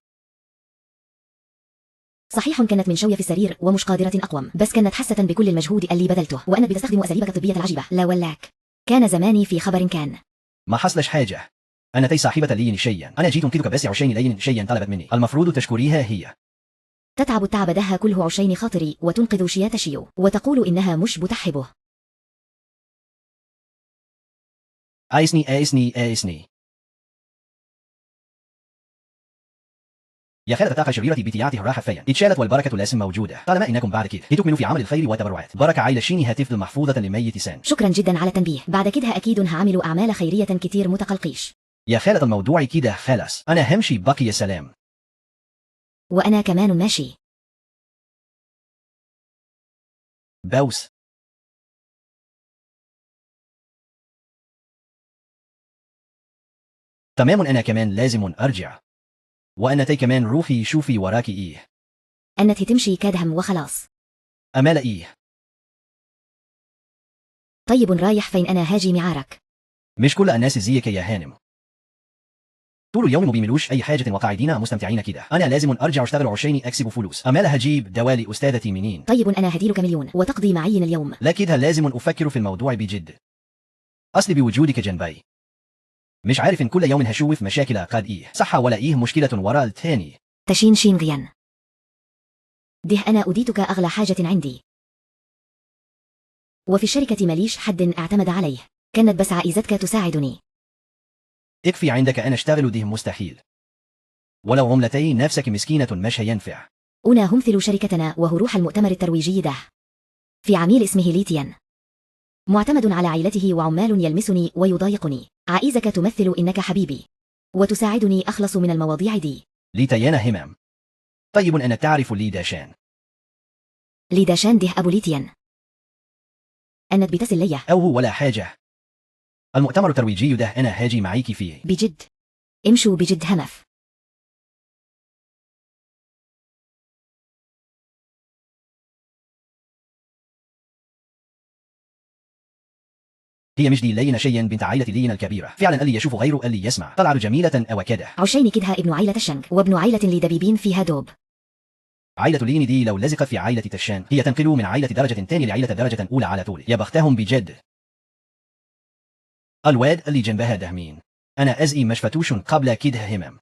Speaker 2: صحيح كانت من شوية في السرير ومش قادرة أقوم، بس كانت حاسة بكل المجهود اللي بذلته، وأنك بتستخدم أساليبك الطبية العجيبة. لا ولاك كان زماني في خبر كان.
Speaker 1: ما حصلش حاجة. أنا تي صاحبة لين شيئا. أنا جيت أنقذك بس عشان لين شيئا طلبت مني. المفروض تشكريها هي.
Speaker 2: تتعب التعب ده كله عشان خاطري وتنقذ شيا تشيو وتقول إنها مش بتحبه.
Speaker 1: آيسني. يا خالة الطاقة الشريرة بتياته راحت فين؟ اتشالت والبركة لازم موجودة. طالما إنكم بعد كده هتكملوا في عمل الخير وتبرعات. بركة عائلة شيني هتفضل محفوظة لميت سان.
Speaker 2: شكرا جدا على التنبيه. بعد كده أكيد هعمل أعمال خيرية كتير متقلقيش.
Speaker 1: يا خالة الموضوع كده خلاص. أنا همشي باقي يا سلام.
Speaker 2: وأنا كمان ماشي.
Speaker 1: باوس. تمام، أنا كمان لازم أرجع. وأنا تي كمان روحي شوفي وراكي إيه.
Speaker 2: أنت تمشي كادهم وخلاص.
Speaker 1: أمال إيه؟
Speaker 2: طيب رايح فين؟ أنا هاجي معارك.
Speaker 1: مش كل الناس زيك يا هانم. طول اليوم ما بيعملوش أي حاجة وقاعدين مستمتعين كده. أنا لازم أرجع أشتغل عشان أكسب فلوس. أمال هجيب دوالي أستاذتي منين؟
Speaker 2: طيب أنا هديلك مليون وتقضي معي اليوم.
Speaker 1: لا كده لازم أفكر في الموضوع بجد. أصلي بوجودك جنبي مش عارف إن كل يوم هشوف مشاكل قد إيه صح ولا إيه مشكلة ورا التاني.
Speaker 2: تشين شين غيان. ده أنا أديتك أغلى حاجة عندي. وفي الشركة ماليش حد أعتمد عليه. كانت بس عائزتك تساعدني.
Speaker 1: اكفي عندك أنا أشتغل ده مستحيل. ولو عملتي نفسك مسكينة مش هينفع.
Speaker 2: أنا همثل شركتنا وهو روح المؤتمر الترويجي ده. في عميل اسمه ليتيان. معتمد على عائلته وعمال يلمسني ويضايقني. عائزك تمثل إنك حبيبي وتساعدني أخلص من المواضيع دي.
Speaker 1: ليتيانا همام. طيب أنا تعرف لي داشان.
Speaker 2: ليداشان ده أبو ليتيان. أنت بتسل ليه؟
Speaker 1: أو هو ولا حاجة. المؤتمر الترويجي ده أنا هاجي معيكي فيه.
Speaker 2: بجد. امشوا بجد همف.
Speaker 1: هي مش دي لينا شيئا بنت عائلة لينا الكبيرة فعلا اللي يشوف غيره اللي يسمع طلعت جميلة أو كده.
Speaker 2: عشيني كدها ابن عائلة الشنك وابن عائلة لدبيبين فيها دوب.
Speaker 1: عائلة لين دي لو لزقت في عائلة تشان هي تنقل من عائلة درجة تاني لعائلة درجة أولى على طول. يا بختهم بجد. الواد اللي جنبها ده مين؟ أنا أزئي مش فتوش قبل كده همم.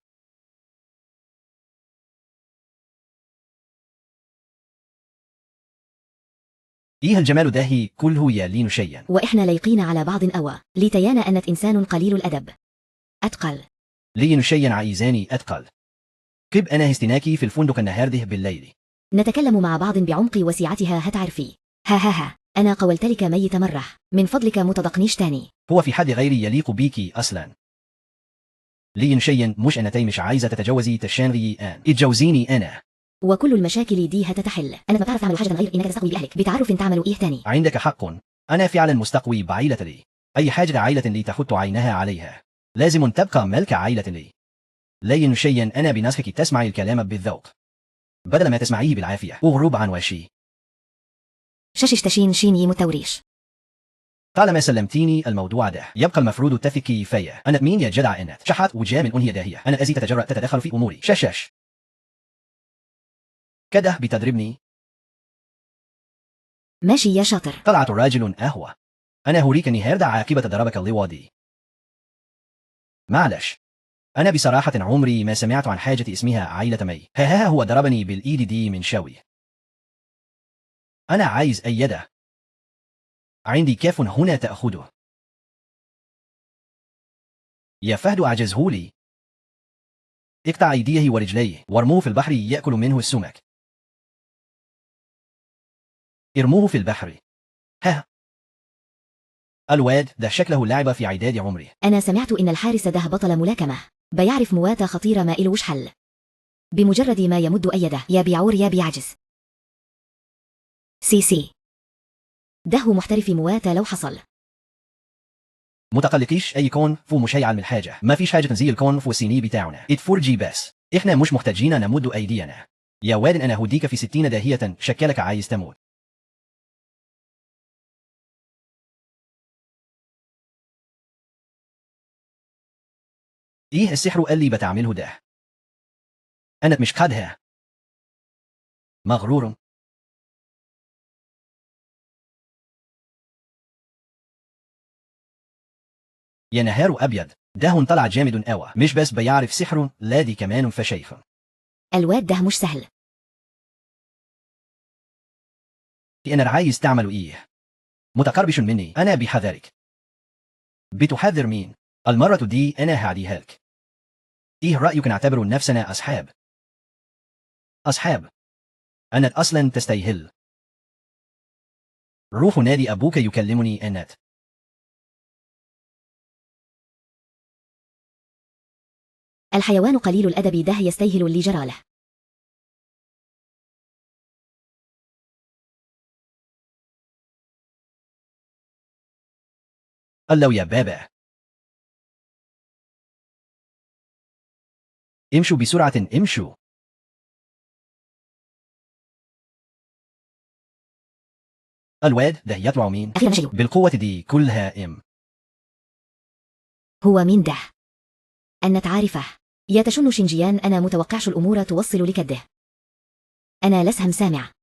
Speaker 1: إيه الجمال ده هي كله يا لين شيئا.
Speaker 2: وإحنا لايقين على بعض أوى. لتيانا أنت إنسان قليل الأدب. أتقل.
Speaker 1: لين شيئا عايزاني أتقل. كب أنا هستناكي في الفندق النهارده بالليل.
Speaker 2: نتكلم مع بعض بعمق وسعتها هتعرفي. ها أنا قولت لك ميت مرة. من فضلك متضقنيش تاني.
Speaker 1: هو في حد غيري يليق بيكي أصلا؟ لين شيئا مش أنا مش عايزة تتجوزي تشانغي آن اتجوزيني أنا.
Speaker 2: وكل المشاكل دي هتتحل. أنا ما بعرف تعمل حاجة غير إنك تستقوي بأهلك. بتعرف إن تعملوا إيه تاني.
Speaker 1: عندك حق. أنا فعلا مستقوي بعائلة لي. أي حاجة عائلة لي تحط عينها عليها لازم تبقى ملك عائلة لي. لين شيئا أنا بنصحك تسمعي الكلام بالذوق بدل ما تسمعيه بالعافية وغروب عن وشي.
Speaker 2: ششش تشين شيني متوريش.
Speaker 1: طالما سلمتيني الموضوع ده يبقى المفروض تثقي فيا. أنا مين يا جدع أنت؟ شحات وجاء من أنهي داهية. أنا أزي تتجرأ تتدخل في أموري. ششش كده بتضربني.
Speaker 2: ماشي يا شاطر.
Speaker 1: طلعت راجل أهوى. أنا هوريك النهاردة عاقبة ضربك اللواطي. معلش أنا بصراحة عمري ما سمعت عن حاجة اسمها عائلة مي. ها هو ضربني بالإيد دي من شوي. أنا عايز أيده. عندي كاف هنا تأخذه. يا فهد أعجزهولي. اقطع أيديه ورجليه وارموه في البحر يأكل منه السمك. ارموه في البحر. ها الواد ده شكله لعب في عداد عمري.
Speaker 2: أنا سمعت إن الحارس ده بطل ملاكمة. بيعرف موات خطيرة ما إلوش حل. بمجرد ما يمد أيده يا بيعور يا بيعجز. سي ده هو محترف موات لو حصل.
Speaker 1: متقلقيش أي كون فو مش هيعمل حاجة. ما فيش حاجة زي الكون فو السيني بتاعنا. اتفرجي بس. احنا مش محتاجين نمد أيدينا. يا واد أنا هوديك في 60 داهية شكلك عايز تموت. ايه السحر اللي بتعمله ده؟ أنا مش قدها. مغرور. يا نهار أبيض ده طلع جامد قوي. مش بس بيعرف سحر لا دي كمان فشيخ.
Speaker 2: الواد ده مش سهل.
Speaker 1: أنا عايز تعملوا إيه؟ متقربش مني. أنا بحذرك. بتحذر مين؟ المرة دي أنا هعديها لك. إيه رأيك نعتبر نفسنا أصحاب؟ أصحاب؟ أنا أصلا تستيهل. روح نادي أبوك يكلمني أنت.
Speaker 2: الحيوان قليل الأدب ده يستيهل اللي جراله.
Speaker 1: قال له يا بابا امشوا بسرعة امشوا. الواد ده يطلع مين؟
Speaker 2: أخيرا مشي.
Speaker 1: بالقوة دي كلها
Speaker 2: هو مين ده؟ أن تعرفه. يا تشن شينجيان، أنا متوقعش الأمور توصل لكده. أنا لسهم سامع.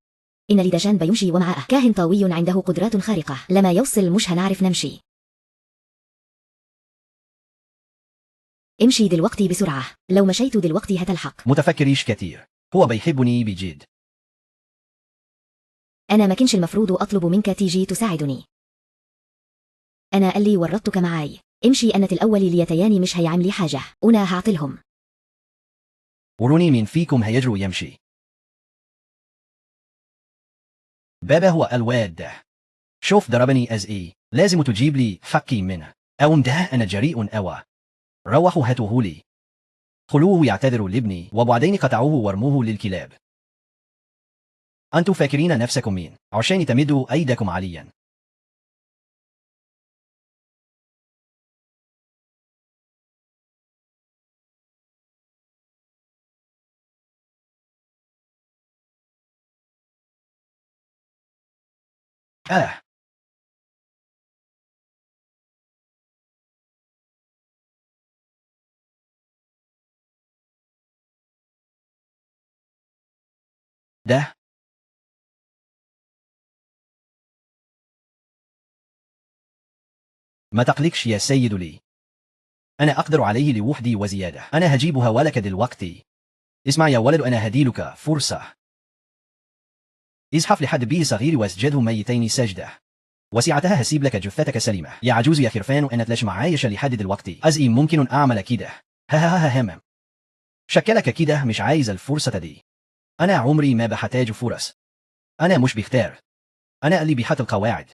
Speaker 2: إن لدجان بيمشي ومعه كاهن طاوي عنده قدرات خارقة. لما يوصل مش هنعرف نمشي. امشي دلوقتي بسرعة. لو مشيت دلوقتي هتلحق.
Speaker 1: متفكريش كتير. هو بيحبني بجد.
Speaker 2: أنا ما كنش المفروض أطلب منك تيجي تساعدني. أنا اللي ورطتك معاي. امشي أنت الأول ليتياني مش هيعملي حاجة. أنا هعطلهم.
Speaker 1: وروني مين فيكم هيجروا يمشي. بابا هو الواد ده. شوف ضربني إيه. لازم تجيب لي حقي منه. أو ده أنا جريء أوى. روحوا هاتوه لي. خلوه يعتذر لابني وبعدين قطعوه وارموه للكلاب. أنتوا فاكرين نفسكم مين عشان تمدوا أيدكم عليا؟ آه. ده ما تقلقش يا سيد لي. أنا أقدر عليه لوحدي وزيادة. أنا هجيبها ولك دلوقتي. اسمع يا ولد، أنا هديلك فرصة. ازحف لحد بيه صغير واسجده ميتين سجدة. وسعتها هسيب لك جثتك سليمة. يا عجوز يا خرفان، أنا تلاش معايش لحد دلوقتي. أزئي ممكن أعمل كده. ها همم. شكلك كده مش عايز الفرصة دي. أنا عمري ما بحتاج فرص. أنا مش بختار. أنا اللي بحط القواعد.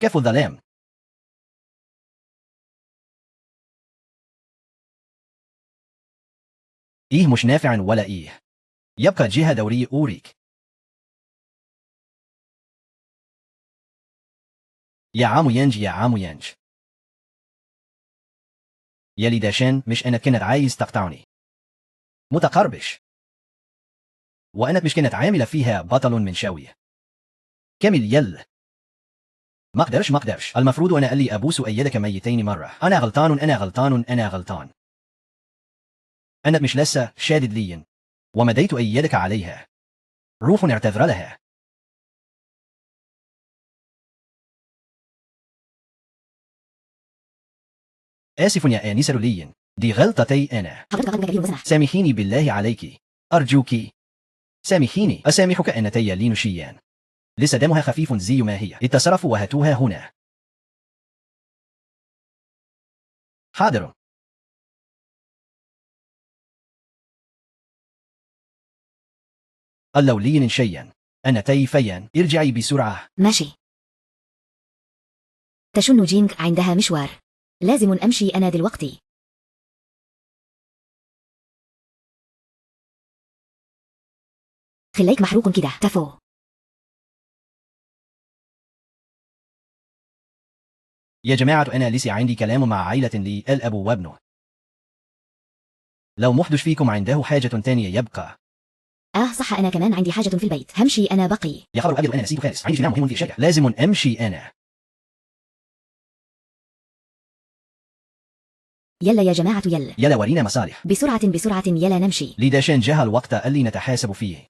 Speaker 1: كيف الظلام؟ إيه مش نافع ولا إيه. يبقى جهة دوري أوريك. يا عمو ينج يا عمو ينج. يلي داشان مش أنا كنت عايز تقطعني. متقربش. وأنا مش كنت عاملة فيها بطل من شوي. كامل يل. ما اقدرش. المفروض أنا اللي أبوس أيدك ميتين مرة. أنا غلطان. أنا مش لسه شادد لين. ومديت أيدك عليها. روح نعتذر لها. آسف يا آنسة لين. دي غلطتي أنا.
Speaker 2: حضرتك قلبك كبير وسمح.
Speaker 1: سامحيني بالله عليك. أرجوك. سامحيني. أسامحك أنتي لين شيان. لسه دمها خفيف زي ما هي. اتصرفوا وهاتوها هنا. حاضر. اللو لين شيئا. أنتي فيان، ارجعي بسرعة.
Speaker 2: ماشي. تشن جينغ عندها مشوار. لازم أمشي أنا دلوقتي. خليك محروق كده تفو.
Speaker 1: يا جماعة، أنا لسه عندي كلام مع عائلة لي الأب وابنه. لو محدش فيكم عنده حاجة تانية يبقى.
Speaker 2: صح، أنا كمان عندي حاجة في البيت. همشي أنا بقي.
Speaker 1: يا خبر أبيض، أنا نسيت خالص. عندي اجتماع مهم في الشركة. لازم أمشي أنا.
Speaker 2: يلا يا جماعة
Speaker 1: يلا ورينا مصالح.
Speaker 2: بسرعة يلا نمشي.
Speaker 1: لداشان جه الوقت اللي نتحاسب فيه.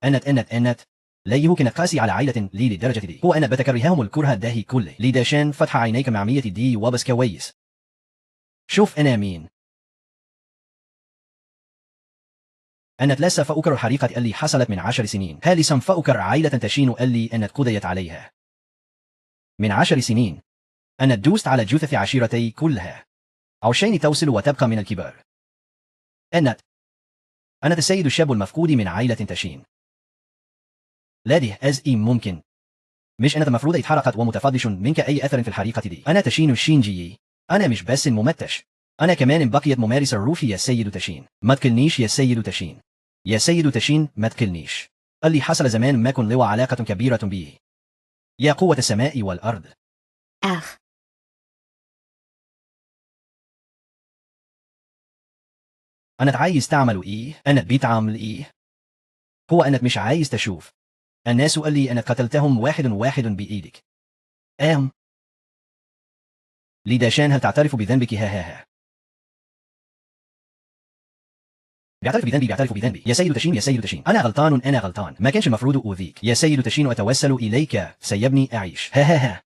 Speaker 1: أنت لا يمكن قاسي على عائلة لي للدرجة دي. هو أنا بتكرههم الكره الداهي كله. لداشان فتح عينيك معمية دي وبس كويس. شوف أنا مين. أنا لا سوف أكرر الحريقة اللي حصلت من 10 سنين. هل سوف أكرر عائلة تشين اللي أنا قضيت عليها من 10 سنين. أنا دوست على جثث عشيرتي كلها عشان توصل وتبقى من الكبار. أنا السيد الشاب المفقود من عائلة تشين. لا دي ممكن. مش أنا المفروض اتحرقت ومتفضش منك أي أثر في الحريقة دي. أنا تشين الشينجي. أنا مش بس ممتش. أنا كمان بقيت ممارس الروح يا سيد تشين. ما تكلنيش يا سيد تشين. يا سيد تشين ما تكلنيش. اللي حصل زمان ما كن له علاقة كبيرة به. يا قوة السماء والأرض. أنا عايز تعملوا إيه؟ أنا بيتعمل إيه؟ هو أنك مش عايز تشوف. الناس قال لي أنك قتلتهم واحد واحد بإيدك. ليداشان هل تعترف بذنبك؟ ها. بيعترف بذنبي. يا سيد تشين، يا سيد تشين، أنا غلطان. ما كانش المفروض أؤذيك. يا سيد تشين، أتوسل إليك، سيبني أعيش. ها.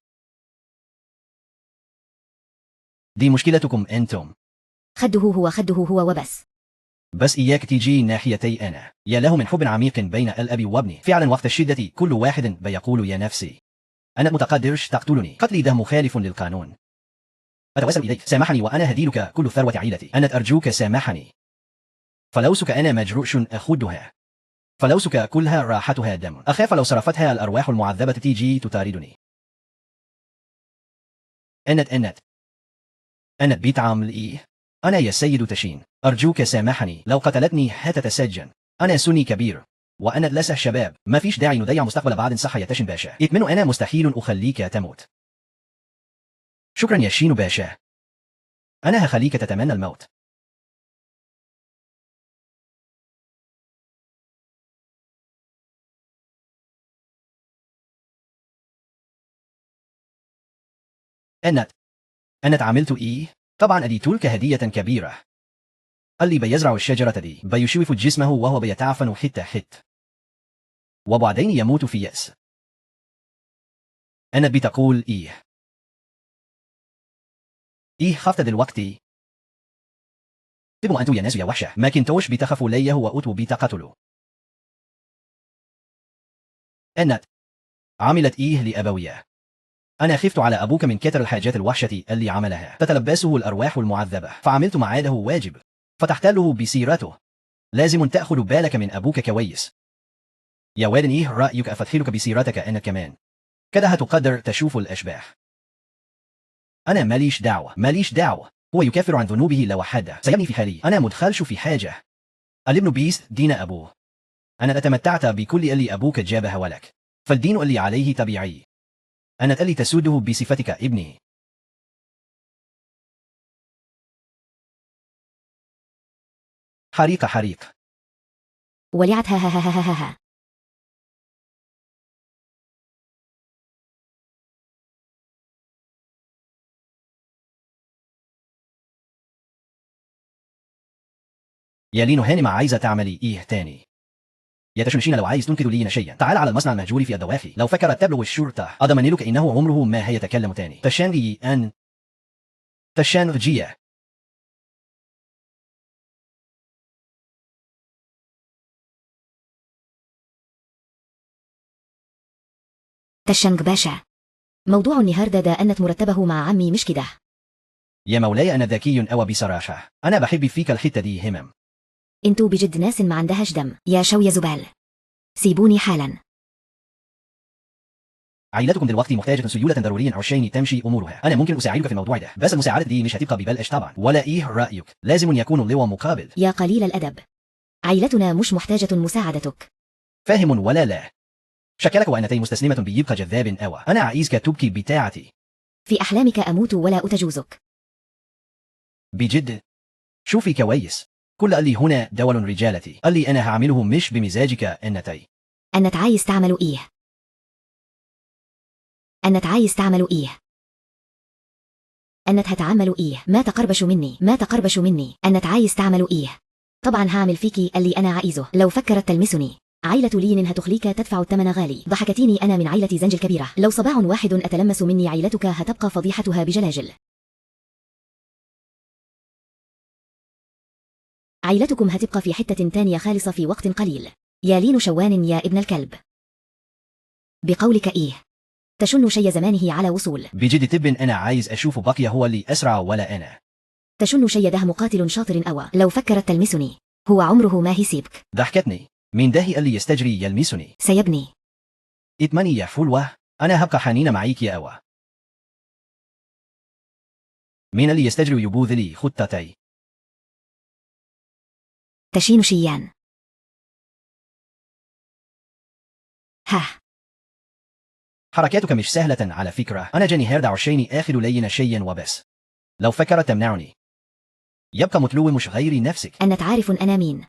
Speaker 1: دي مشكلتكم أنتم.
Speaker 2: خده هو وبس.
Speaker 1: بس إياك تيجي ناحيتي أنا. يا له من حب عميق بين الأب وابنه. فعلا وقت الشدة كل واحد بيقول يا نفسي أنا متقدرش تقتلني. قتلي ده مخالف للقانون. أتوسل إليك، سامحني وأنا هديلك كل ثروة عيلتي. أنا أرجوك سامحني. فلوسك أنا مجروش أخدها. فلوسك كلها راحتها دم. أخاف لو صرفتها الأرواح المعذبة تيجي تطاردني. أنت بتعمل إيه؟ أنا يا سيد تشين، أرجوك سامحني. لو قتلتني هتتسجن. أنا سني كبير وأنا لسه شباب. ما فيش داعي نضيع مستقبل بعض. صح يا تشين باشا. اتمنوا أنا مستحيل أخليك تموت. شكرا يا شين باشا. أنا هخليك تتمنى الموت. أنت عملت إيه؟ طبعا أديت لك هدية كبيرة. اللي بيزرع الشجرة دي بيشوف جسمه وهو بيتعفن حتة وبعدين يموت في يأس. أنا بتقول إيه خفت دلوقتي. تبقوا أنتوا يا ناس يا وحشة. ما كنتوش بتخافوا ليه وأتوا بتقتلوا. أنت عملت إيه لأبويا؟ أنا خفت على أبوك من كتر الحاجات الوحشة اللي عملها تتلبسه الأرواح المعذبة، فعملت معاده واجب فتحتله بسيرته. لازم تأخذ بالك من أبوك كويس. يا واد، إيه رأيك أفتحلك بسيرتك أنا كمان؟ كده هتقدر تشوف الأشباح. أنا ماليش دعوة. هو يكفر عن ذنوبه لو حد سيبني في حالي. أنا مدخلش في حاجة. الابن بيس دين أبوه. أنا أتمتعت بكل اللي أبوك جابه ولك، فالدين اللي عليه طبيعي. أنا اللي تسوده بصفتك ابني. حريق.
Speaker 2: ولعت ها.
Speaker 1: يا لينو هانم، عايزة تعملي إيه تاني؟ يا تشنشين، لو عايز تنقذ لينا شيئا تعال على المصنع المهجور في الدواخي. لو فكرت تبلغ الشرطة أضمن لك إنه عمره ما هيتكلم تاني. تشان جيا.
Speaker 2: تشنج باشا، موضوع النهاردة ده أنت مرتبه مع عمي مش كده؟
Speaker 1: يا مولاي أنا ذكي أو بصراحة أنا بحب فيك الحتة دي همم.
Speaker 2: انتوا بجد ناس ما عندهاش دم. يا شو يا زبال، سيبوني حالا.
Speaker 1: عائلتكم دلوقتي محتاجة سيولة ضروريا عشان تمشي أمورها. أنا ممكن أساعدك في الموضوع ده، بس المساعدة دي مش هتبقى ببلاش طبعا. ولا إيه رأيك؟ لازم يكون اللواء مقابل.
Speaker 2: يا قليل الأدب، عائلتنا مش محتاجة مساعدتك.
Speaker 1: فاهم ولا لا؟ شكلك وأنتي مستسلمة بيبقى جذاب أوى. أنا عايزك تبكي بتاعتي.
Speaker 2: في أحلامك أموت ولا أتجوزك.
Speaker 1: بجد؟ شوفي كويس، كل اللي هنا دول رجالتي. اللي أنا هعمله مش بمزاجك أنتي.
Speaker 2: أنت عايز تعملوا إيه؟ أنت هتعملوا إيه؟ ما تقربشوا مني. أنت عايز تعملوا إيه؟ طبعا هعمل فيكي اللي أنا عايزه. لو فكرت تلمسني عائلة لين هتخليك تدفع الثمن غالي. ضحكتيني أنا من عائلة زنج الكبيرة. لو صباع واحد أتلمس مني عائلتك هتبقى فضيحتها بجلاجل. عائلتكم هتبقى في حتة تانية خالصة في وقت قليل. يا لين شوان يا ابن الكلب. بقولك إيه؟ تشن شي زمانه على وصول.
Speaker 1: بجد تبن أنا عايز أشوف بقية هو اللي أسرع ولا أنا.
Speaker 2: تشن شي ده مقاتل شاطر أوى. لو فكرت تلمسني هو عمره ما هيسيبك.
Speaker 1: ضحكتني. مين ده اللي يستجري يلمسني؟
Speaker 2: سيبني.
Speaker 1: اتمني يا فلوة، أنا هبقى حنينة معيك يا أوى. مين اللي يستجري يبوذ لي خطتي؟
Speaker 2: تشين شيان. ها.
Speaker 1: حركاتك مش سهلة على فكرة. أنا جاني هيرد عشاني آخذ لينا شيئا وبس. لو فكرت تمنعني يبقى مطلوب مش غيري نفسك.
Speaker 2: أنت عارف أنا مين؟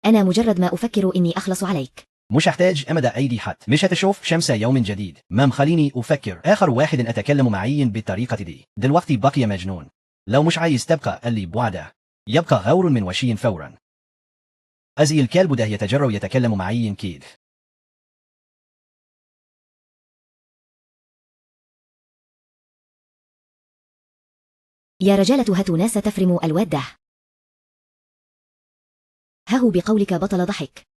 Speaker 2: أنا مجرد ما أفكر إني أخلص عليك.
Speaker 1: مش هحتاج أمد أيدي حد. مش هتشوف شمس يوم جديد. مام خليني أفكر. آخر واحد أتكلم معي بالطريقة دي دلوقتي بقي مجنون. لو مش عايز تبقى اللي بعده يبقى غور من وشي فورا. أزي الكلب ده يتجرأ يتكلم معي كيد.
Speaker 2: يا رجالة هاتوا ناس تفرموا الواد ده. هاهو بقولك بطل ضحك.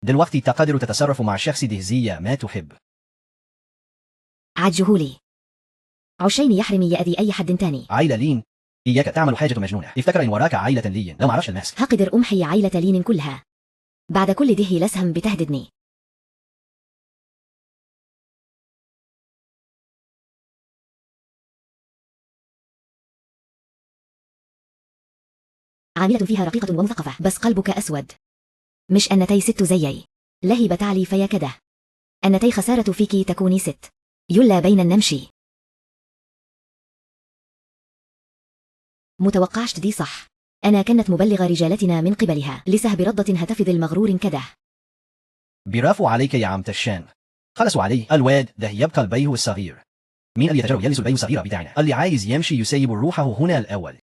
Speaker 1: دلوقتي تقدر تتصرف مع شخص دهزية ما تحب.
Speaker 2: عجهولي عشيني يحرمي يأذي أي حد تاني.
Speaker 1: عائلة لين. إياك تعمل حاجة مجنونة. افتكر إن وراك عائلة لين. لو معرفش الماسك.
Speaker 2: هقدر أمحي عائلة لين كلها. بعد كل ده لسهم بتهددني. عاملة فيها رقيقة ومثقفة بس قلبك أسود. مش أنتي ست زيي. لهي بتعلي فيا كده. أنتي خسارة فيكي تكوني ست. يلا بين نمشي. متوقعش دي صح. أنا كانت مبلغة رجالتنا من قبلها لسه بردة هتفذ المغرور كده.
Speaker 1: برافو عليك يا عم تشان. خلصوا عليه. الواد ده يبقى البيه الصغير. مين اللي يتجرأ يلبس البيه الصغير بتاعنا؟ اللي عايز يمشي يسيب روحه هنا الأول.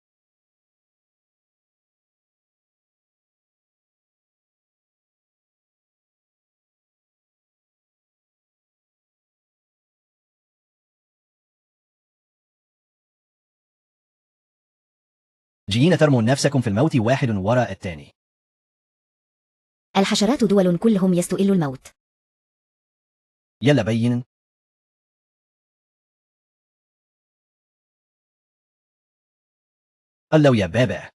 Speaker 1: جينا ترموا نفسكم في الموت واحد وراء الثاني.
Speaker 2: الحشرات دول كلهم يستئل الموت.
Speaker 1: يلا بين. الله يا بابا.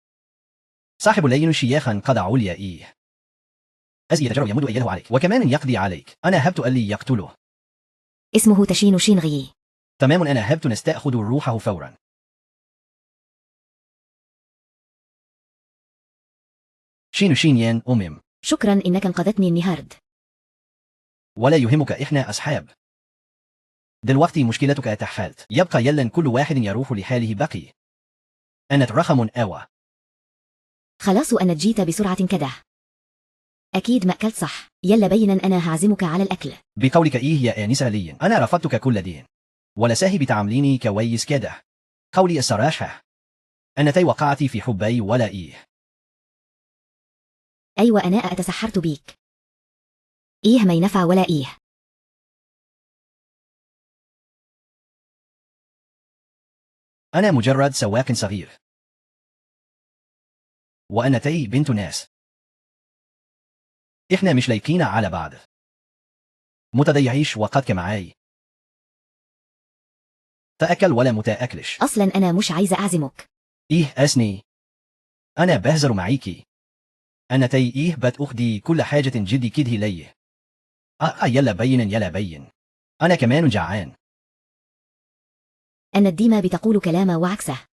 Speaker 1: صاحب لين شياخا قد عليا إيه. أزي يتجرأ يمد إيده عليك وكمان يقضي عليك. أنا هبت اللي يقتله.
Speaker 2: اسمه تشين شينغي.
Speaker 1: تمام. أنا هبت نستأخذ روحه فورا. شين ين أمم.
Speaker 2: شكرا إنك انقذتني النهارد.
Speaker 1: ولا يهمك إحنا أصحاب. دلوقتي مشكلتك تحلت. يبقى يلا كل واحد يروح لحاله بقي. أنا رخم أوى.
Speaker 2: خلاص أنا جيت بسرعة كده. أكيد ما أكلت صح. يلا بينا أنا هعزمك على الأكل.
Speaker 1: بقولك إيه يا آنسة لين. أنا رفضتك كل دين. ولا ساهي بتعامليني كويس كده. قولي الصراحة. أنا تي وقعتي في حبي ولا إيه.
Speaker 2: أيوة أنا أتسحرت بيك. إيه ما ينفع ولا إيه.
Speaker 1: أنا مجرد سواق صغير. وأنا تي بنت ناس. إحنا مش لايقين على بعض. متضيعيش وقتك معاي. تأكل ولا متأكلش.
Speaker 2: أصلا أنا مش عايزة أعزمك.
Speaker 1: إيه أسني. أنا بهزر معيكي. أنا تي إيه بتأخدي كل حاجة جدي كده ليه. يلا بين يلا بين. أنا كمان جعان.
Speaker 2: أن الديمة بتقول كلام وعكسه.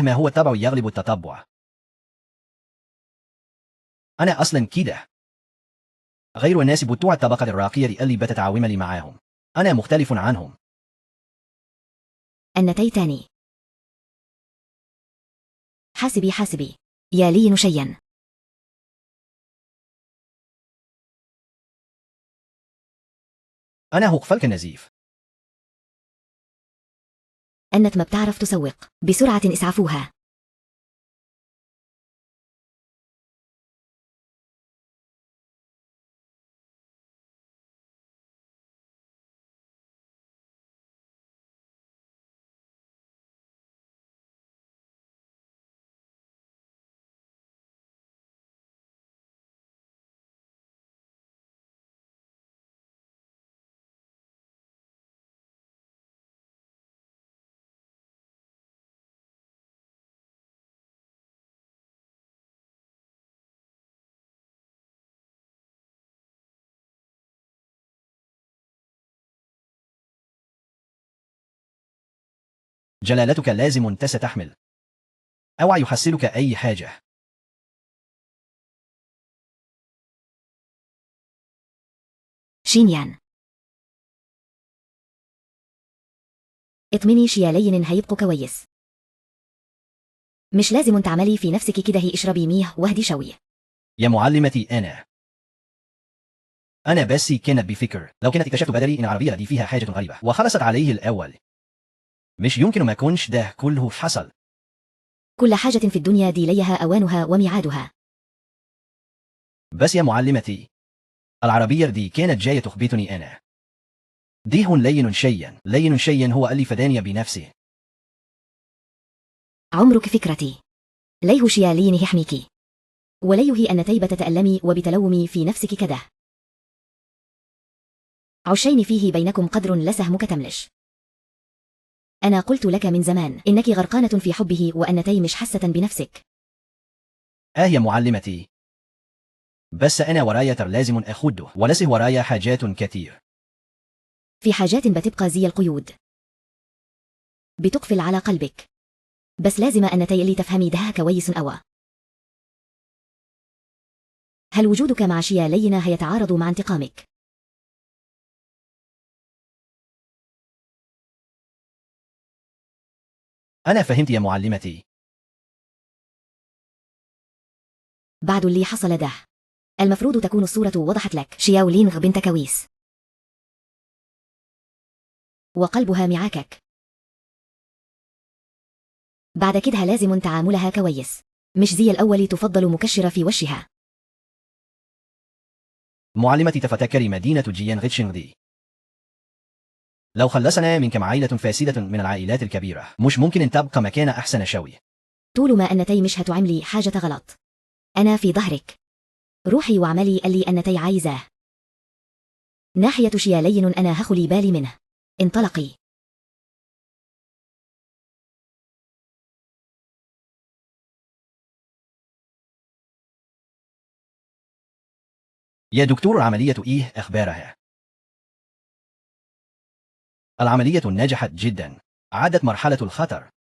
Speaker 1: ما هو الطبع يغلب التطبع. أنا أصلا كده. غير الناس بتوع الطبقة الراقية اللي بتتعاملي معاهم. أنا مختلف عنهم.
Speaker 2: أن تيتاني. حاسبي حاسبي. يا لين شيئا.
Speaker 1: أنا هقفلك النزيف.
Speaker 2: أنت ما بتعرف تسوق. بسرعة اسعفوها.
Speaker 1: جلالتك لازم تستحمل. أو يحصلك أي حاجة.
Speaker 2: شينيان. اطمني شيا لين هيبقوا كويس. مش لازم تعملي في نفسك كده، هي اشربي مياه واهدي شوي.
Speaker 1: يا معلمتي أنا بس كانت بفكر لو كانت اكتشفت بدري إن العربية دي فيها حاجة غريبة وخلصت عليه الأول، مش يمكن ما كونش ده كله حصل.
Speaker 2: كل حاجة في الدنيا دي ليها أوانها وميعادها.
Speaker 1: بس يا معلمتي، العربية دي كانت جاية تخبطني أنا. دي هون لين شيئا هو اللي فداني بنفسه.
Speaker 2: عمرك فكرتي ليه شيا لين يحميكي، وليه أن تيبة تتألمي وبتلومي في نفسك كده. عشين فيه بينكم قدر لسهمك تملش. أنا قلت لك من زمان إنك غرقانة في حبه وأن تي مش حاسة بنفسك.
Speaker 1: يا معلمتي، بس أنا ورايا لازم أخده ولسه ورايا حاجات كتير.
Speaker 2: في حاجات بتبقى زي القيود، بتقفل على قلبك. بس لازم أن تي اللي تفهمي ده كويس أوى. هل وجودك مع شيا لينا هيتعارض مع انتقامك؟
Speaker 1: أنا فهمت يا معلمتي.
Speaker 2: بعد اللي حصل ده المفروض تكون الصورة وضحت لك. شياو لينغ بنت كويس وقلبها معاكك. بعد كده لازم تعاملها كويس، مش زي الأول تفضل مكشرة في وشها.
Speaker 1: معلمتي، تفتكري مدينة جيان غيتشينغ دي لو خلصنا من كم عائلة فاسدة من العائلات الكبيرة مش ممكن أن تبقى مكان أحسن شوي.
Speaker 2: طول ما أن تي مش هتعملي حاجة غلط أنا في ظهرك. روحي واعملي اللي أن تي عايزاه. ناحية شيا لين أنا هخلي بالي منه. انطلقي.
Speaker 1: يا دكتور، العملية أخبارها؟ العملية نجحت جدا، عادت مرحلة الخطر،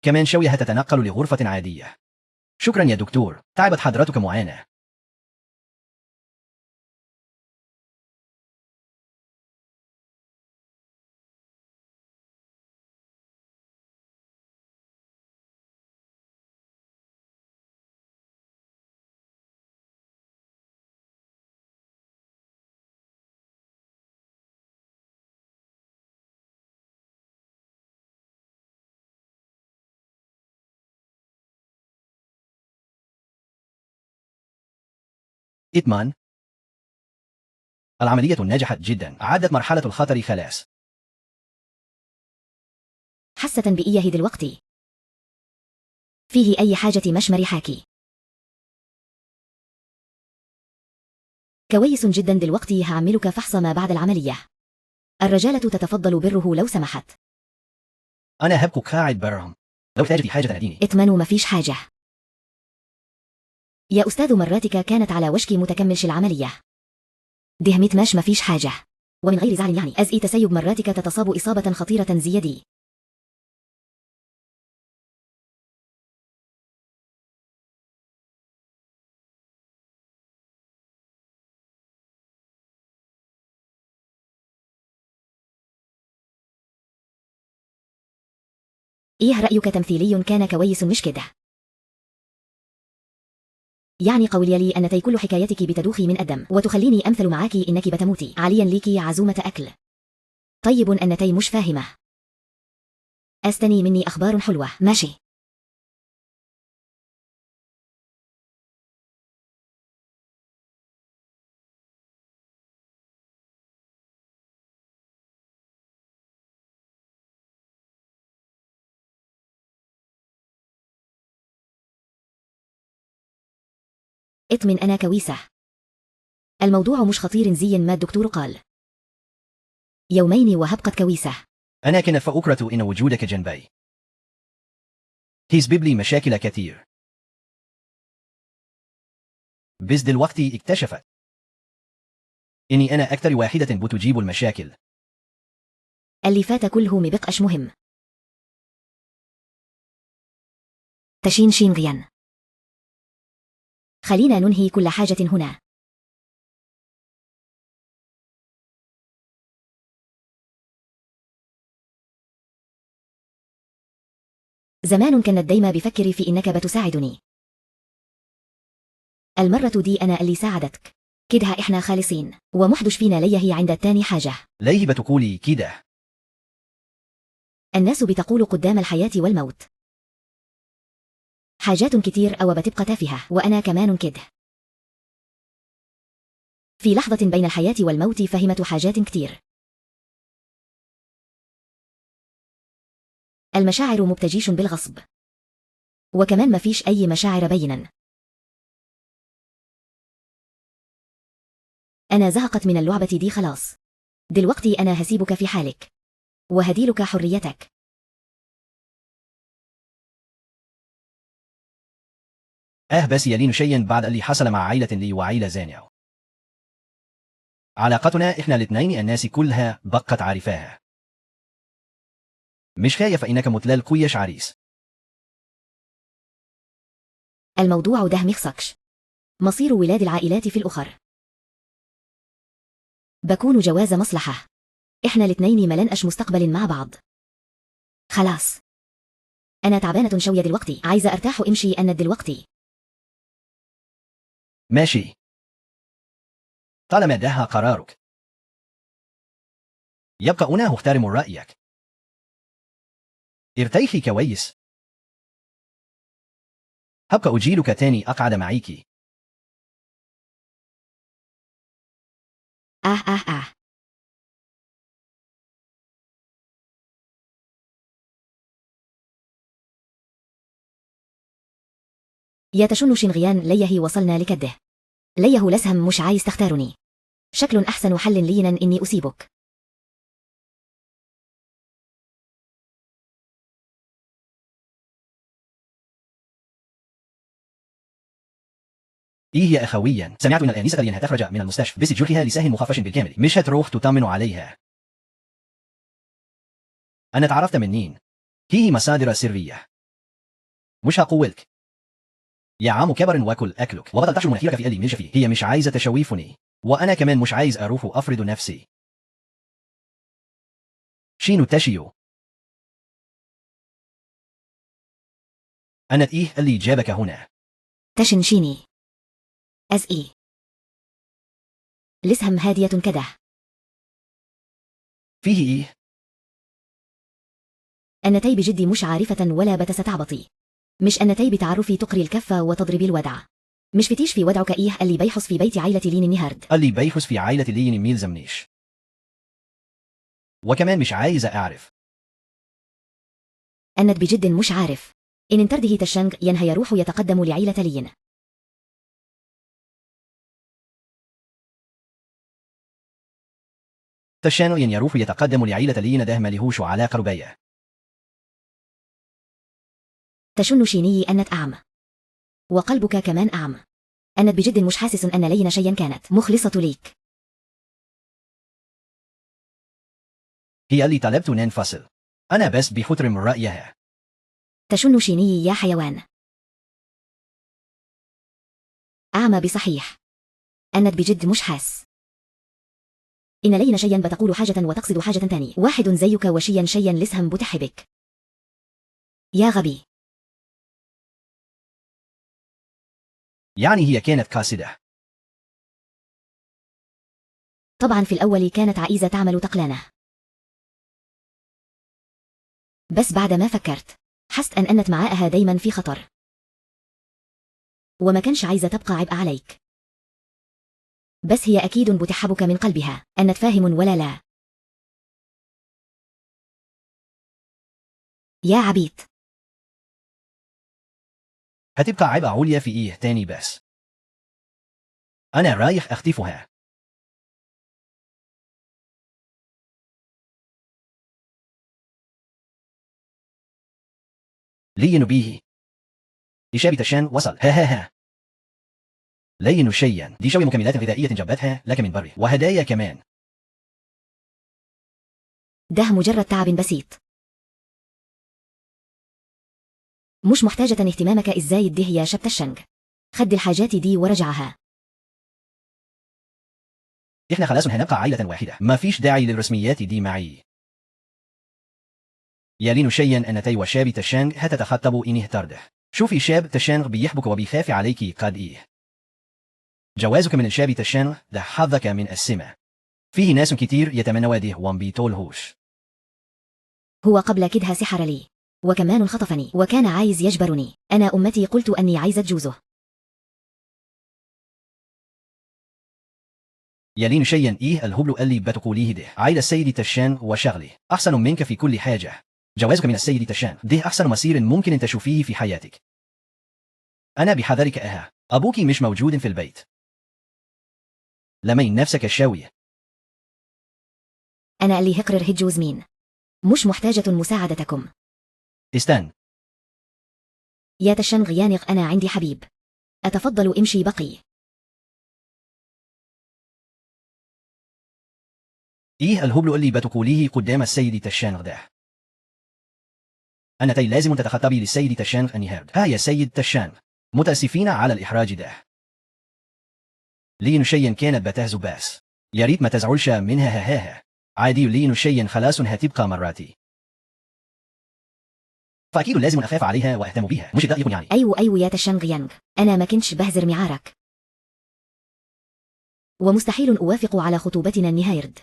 Speaker 1: كمان شوية هتتنقل لغرفة عادية. شكرا يا دكتور، تعبت حضرتك معانا. إطمان، العملية نجحت جدا، عادت مرحلة الخطر خلاص.
Speaker 2: حاسة بإيه دلوقتي؟ فيه أي حاجة مش مريحاكي؟ كويس جدا. دلوقتي هعملك فحص ما بعد العملية. الرجالة تتفضل بره لو سمحت.
Speaker 1: أنا هبقى قاعد برهم، لو احتاجتي حاجة تناديني.
Speaker 2: اطمنوا مفيش حاجة. يا أستاذ، مراتك كانت على وشك متكملش العملية. دهمت مفيش حاجة، ومن غير زعل يعني. أزئي تسيب مراتك تتصاب إصابة خطيرة زيادي. إيه رأيك؟ تمثيلي كان كويس مش كده؟ يعني قولي لي أن تي كل حكايتك بتدوخي من الدم وتخليني أمثل معاكي إنك بتموتي. عليا ليكي عزومة أكل. طيب أن تي مش فاهمة. أستني مني أخبار حلوة ماشي؟ اطمن أنا كويسة. الموضوع مش خطير زي ما الدكتور قال. يومين وهبقت كويسة.
Speaker 1: أنا كنت فأكرة إن وجودك جنبي هيسبب لي مشاكل كثير، بس دلوقتي اكتشفت إني أنا أكثر واحدة بتجيب المشاكل.
Speaker 2: اللي فات كله مبقاش مهم. تشين شينغيان، خلينا ننهي كل حاجة هنا. زمان كانت دايما بفكري في إنك بتساعدني. المرة دي أنا اللي ساعدتك. كده إحنا خالصين ومحدش فينا ليه عند التاني حاجة.
Speaker 1: ليه بتقولي كده؟
Speaker 2: الناس بتقول قدام الحياة والموت حاجات كتير أو بتبقى تافهة، وأنا كمان كده. في لحظة بين الحياة والموت فهمت حاجات كتير. المشاعر مبتجيش بالغصب، وكمان مفيش أي مشاعر بينا. أنا زهقت من اللعبة دي خلاص. دلوقتي أنا هسيبك في حالك وهديلك حريتك.
Speaker 1: بس يلين شيء بعد اللي حصل مع عائلة لي وعائلة زانيو. علاقتنا إحنا الاثنين الناس كلها بقت عارفاها. مش خايف إنك متلال كويش عريس.
Speaker 2: الموضوع ده مخصكش. مصير ولاد العائلات في الأخر بكون جواز مصلحة. إحنا الاثنين ملنقش مستقبل مع بعض. خلاص أنا تعبانة شوية دلوقتي، عايزة أرتاح وامشي أنا دلوقتي.
Speaker 1: ماشي طالما ده قرارك. يبقى أنا محترم رأيك. ارتاحي كويس. هبقى أجيلك تاني أقعد معيكي.
Speaker 2: آه يا تشن شنغيان ليه وصلنا لكده. ليه لسهم مش عايز تختارني. شكل أحسن حل لينا إني أسيبك.
Speaker 1: يا أخويا، سمعت إن الآنسة لين هتخرج من المستشفى بس جرحها لسه مخفش بالكامل، مش هتروح تطمن عليها. أنا تعرفت منين؟ هي مصادر سرية. مش هقولك. يا عم كبر واكل أكلك وبطل تحشو مناخيرك في اللي مش فيه. هي مش عايزة تشويفني، وأنا كمان مش عايز أروح وأفرض نفسي. شينو تشيو. أنا اللي جابك هنا.
Speaker 2: تشنشيني أزئي لسهم هادية كده.
Speaker 1: فيه
Speaker 2: أنتي بجدي مش عارفة ولا بتستعبطي. مش أنتي بتعرفي تقري الكفة وتضربي الودع. مش فتيش في ودعك اللي بيحص في بيت عائلة لين النهارد.
Speaker 1: اللي بيحس في عائلة لين ميلزمنيش. وكمان مش عايز أعرف.
Speaker 2: أنت بجد مش عارف إن انترده تشنغ ينهى يروح يتقدم لعيلة لين.
Speaker 1: تشانو يروح يتقدم لعائلة لين ده ملهوش علاقة رباية.
Speaker 2: تشن شيني أنت أعمى وقلبك كمان أعمى. أنت بجد مش حاسس أن لين شيئا كانت مخلصة ليك.
Speaker 1: هي اللي طلبت ننفصل. أنا بس بحترم رأيها.
Speaker 2: تشن شيني يا حيوان. أعمى بصحيح. أنت بجد مش حاس إن لين شيئا بتقول حاجة وتقصد حاجة تاني. واحد زيك وشيا شيئا لسهم بتحبك. يا غبي.
Speaker 1: يعني هي كانت قاصدة.
Speaker 2: طبعا في الأول كانت عايزة تعمل تقلانه، بس بعد ما فكرت حست أن أنت معاها دايما في خطر، وما كانش عايزة تبقى عبء عليك. بس هي أكيد بتحبك من قلبها. أنت فاهم ولا لا؟ يا عبيط.
Speaker 1: هتبقى عبء عليا في تاني بس. أنا رايح أخطفها. لين بيه. إشابي تشان وصل. ها. لين شيئا دي شوي مكملات غذائية جبتها لك من بري وهدايا كمان.
Speaker 2: ده مجرد تعب بسيط، مش محتاجة اهتمامك. إزاي ده يا شبت الشنج؟ خد الحاجات دي ورجعها.
Speaker 1: إحنا خلاص هنبقى عائلة واحدة، ما فيش داعي للرسميات دي معي. يا لين شيئا أن تي وشاب تشانغ هتتخطب إنه ترده. شوفي شاب تشانغ بيحبك وبيخاف عليكي قد إيه. جوازك من الشاب تشانغ ده حظك من السمة. فيه ناس كتير يتمنوا ده ومبيطولهوش.
Speaker 2: هو قبل كده سحر لي وكمان خطفني وكان عايز يجبرني. أنا أمتي قلت أني عايزة جوزه.
Speaker 1: يا لين شيئا إيه الهبل اللي بتقوليه ده. عايل السيد تشانغ وشغله أحسن منك في كل حاجة. جوازك من السيد تشانغ ده أحسن مسير ممكن أن تشوفيه في حياتك. أنا بحذرك أبوك مش موجود في البيت. لمين نفسك الشاوية.
Speaker 2: أنا اللي هقرر هجوز مين. مش محتاجة مساعدتكم.
Speaker 1: استنى.
Speaker 2: يا تشانغ يانغ أنا عندي حبيب. أتفضل امشي بقي.
Speaker 1: إيه الهبل اللي بتقوليه قدام السيد تشانغ ده. أنا تي لازم تتخطبي للسيد تشانغ النهارده. ها يا سيد تشانغ متأسفين على الإحراج ده. لين شيئا كانت بتهزو باس. يا ريت ما تزعلش منها ها. عادي لين شيئا خلاص هتبقى مراتي. فأكيد لازم أخاف عليها وأهتم بيها مش ده يكون يعني.
Speaker 2: أيوة يا تشانغ يانغ أنا ما كنتش بهزر معارك. ومستحيل أوافق على خطوبتنا النهارد.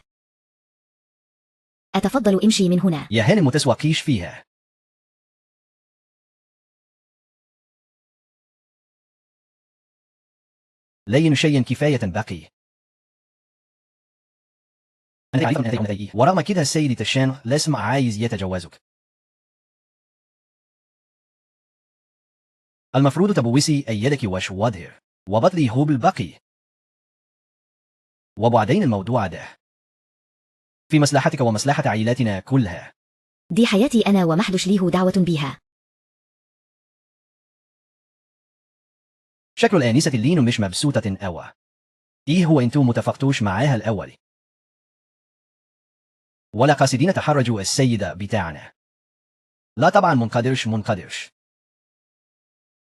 Speaker 2: أتفضل امشي من هنا.
Speaker 1: يا هانم متسوقيش فيها. لين شيئا كفاية بقي. أنا عارف أن أنت ورغم كده السيد تشانغ لازم عايز يتجوزك. المفروض تبوسي أيدك وشوادها وبطلي هو بالبقي. وبعدين الموضوع ده في مصلحتك ومصلحة عائلاتنا كلها.
Speaker 2: دي حياتي أنا ومحدش ليه دعوة بيها.
Speaker 1: شكل الآنسة لين مش مبسوطة أوى. إيه هو أنتو متفقتوش معاها الأول ولا قاصدين تحرجوا السيدة بتاعنا؟ لا طبعا منقدرش.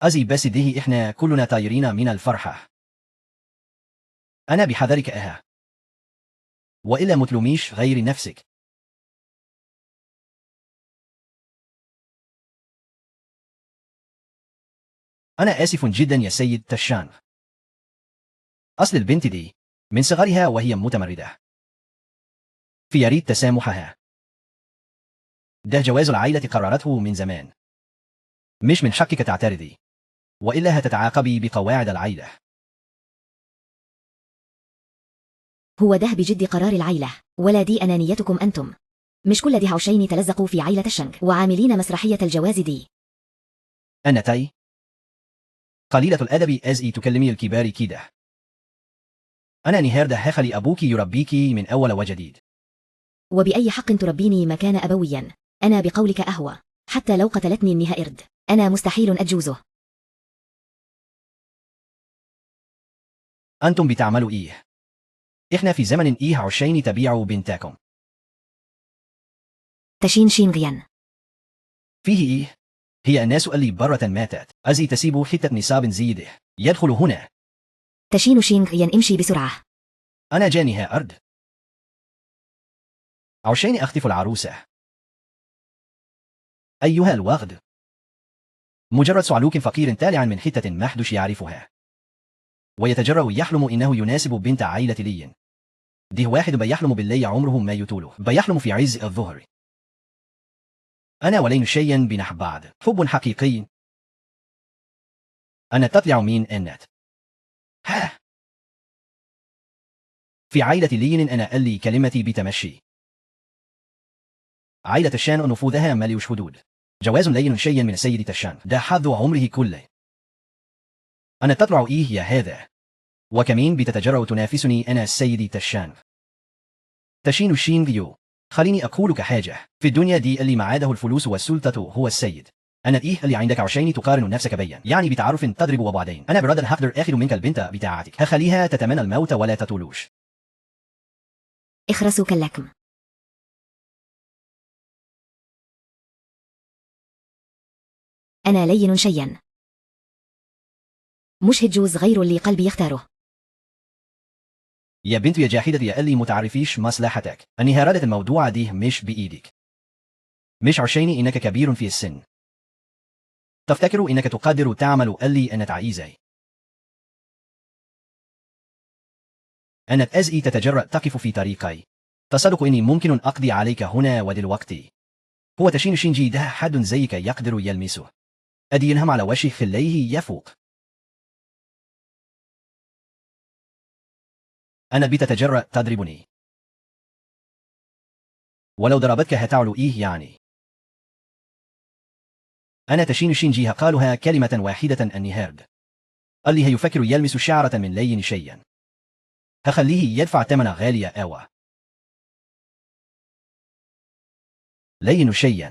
Speaker 1: أزي بس ده إحنا كلنا طايرين من الفرحة. أنا بحذرك وإلا متلوميش غير نفسك. أنا آسف جدا يا سيد تشانغ. أصل البنت دي من صغرها وهي متمردة. في يريد تسامحها. ده جواز العائلة قررته من زمان. مش من حقك تعترضي وإلا هتتعاقبي بقواعد العائلة.
Speaker 2: هو ده بجد قرار العيلة ولا دي أنانيتكم أنتم. مش كل دي عشين تلزقوا في عيلة الشنغ وعاملين مسرحية الجواز دي.
Speaker 1: أنا تاي قليلة الأدب أزئي تكلمي الكبار كده. أنا نهارده هخلي أبوك يربيكي من أول وجديد.
Speaker 2: وبأي حق تربيني مكان أبويا؟ أنا بقولك أهوى حتى لو قتلتني النهائرد أنا مستحيل أجوزه.
Speaker 1: أنتم بتعملوا إيه؟ إحنا في زمن إيه عشان تبيعوا بنتكم.
Speaker 2: تشين شينغيان
Speaker 1: فيه إيه؟ هي الناس اللي برة ماتت أزي تسيبوا حتة نصاب زيده يدخل هنا.
Speaker 2: تشين شينغيان امشي بسرعة.
Speaker 1: أنا جانيها أرض عشان أخطف العروسة. أيها الوغد مجرد صعلوك فقير تالع من حتة محدش يعرفها ويتجرأ يحلم إنه يناسب بنت عائلة لين. ده واحد بيحلم بالليل عمره ما يطوله بيحلم في عز الظهر. أنا ولين شيئا بنحب بعض حب حقيقي. أنا تطلع من النت. في عائلة لين أنا ألي كلمتي بتمشي. عائلة تشان نفوذها مليوش حدود. جواز لين شيئا من السيد تشان ده حظ عمره كله. أنا تطلع إيه يا هذا وكمين بتتجرأ تنافسني أنا السيد تشان. تشين الشين فيو. خليني أقولك حاجة في الدنيا دي اللي معاده الفلوس والسلطة هو السيد. أنا إيه اللي عندك عشان تقارن نفسك بيا يعني بتعرف تضرب وبعدين أنا برادر هقدر آخذ منك البنت بتاعتك هخليها تتمنى الموت ولا تطولوش.
Speaker 2: اخرسوا كلكم. أنا لين شيئا مش هجوز غير اللي قلبي يختاره.
Speaker 1: يا بنت يا جاحدة يا اللي متعرفيش مصلحتك. النهارده الموضوع دي مش بإيدك. مش عشيني إنك كبير في السن. تفتكر إنك تقدر تعمل اللي أنا عايزه. أنا أزئي تتجرأ تقف في طريقي. تصدق إني ممكن أقضي عليك هنا ودلوقتي. هو تشين شينجي ده حد زيك يقدر يلمسه. أدي الهم على وجهه خليه يفوق. أنا بتتجرأ تضربني. ولو ضربتك هتعلو إيه يعني؟ أنا تشين شينجي قالها كلمة واحدة النهارد. اللي هيفكر يلمس شعرة من لين شيئا هخليه يدفع ثمنها غالية أوى. لين شيئا.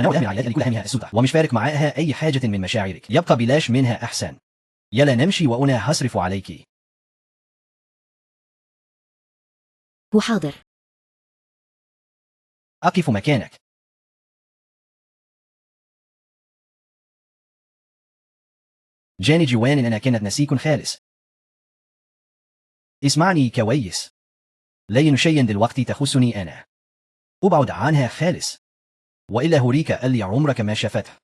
Speaker 1: أنا أؤمن العائلات اللي كل همها السلطة ومش فارق معاها أي حاجة من مشاعرك. يبقى بلاش منها أحسن. يلا نمشي وأنا هصرف عليكي.
Speaker 2: هو حاضر.
Speaker 1: أقف مكانك. جاني جوان إن أنا كانت نسيك خالص. اسمعني كويس. لين شيئا دلوقتي تخصني أنا. أبعد عنها خالص. وإلا هوريك اللي عمرك ما شافته.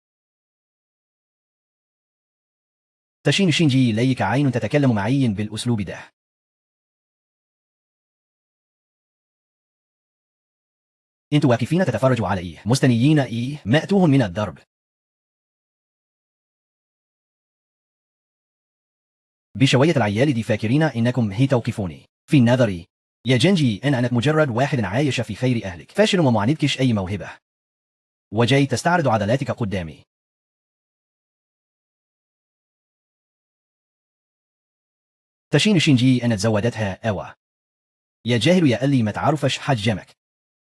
Speaker 1: تشين شينجي ليك عين تتكلم معي بالأسلوب ده. انتوا واقفين تتفرجوا على إيه؟ مستنيين إيه؟ مأتوهم من الضرب. بشوية العيال دي فاكرين إنكم هي توقفوني. في نظري يا جنجي أنا مجرد واحد عايش في خير أهلك فاشل وما عندكش أي موهبة وجاي تستعرض عضلاتك قدامي. تشين شينجي أنا تزودتها أوى. يا جاهل يا اللي ما تعرفش حجمك.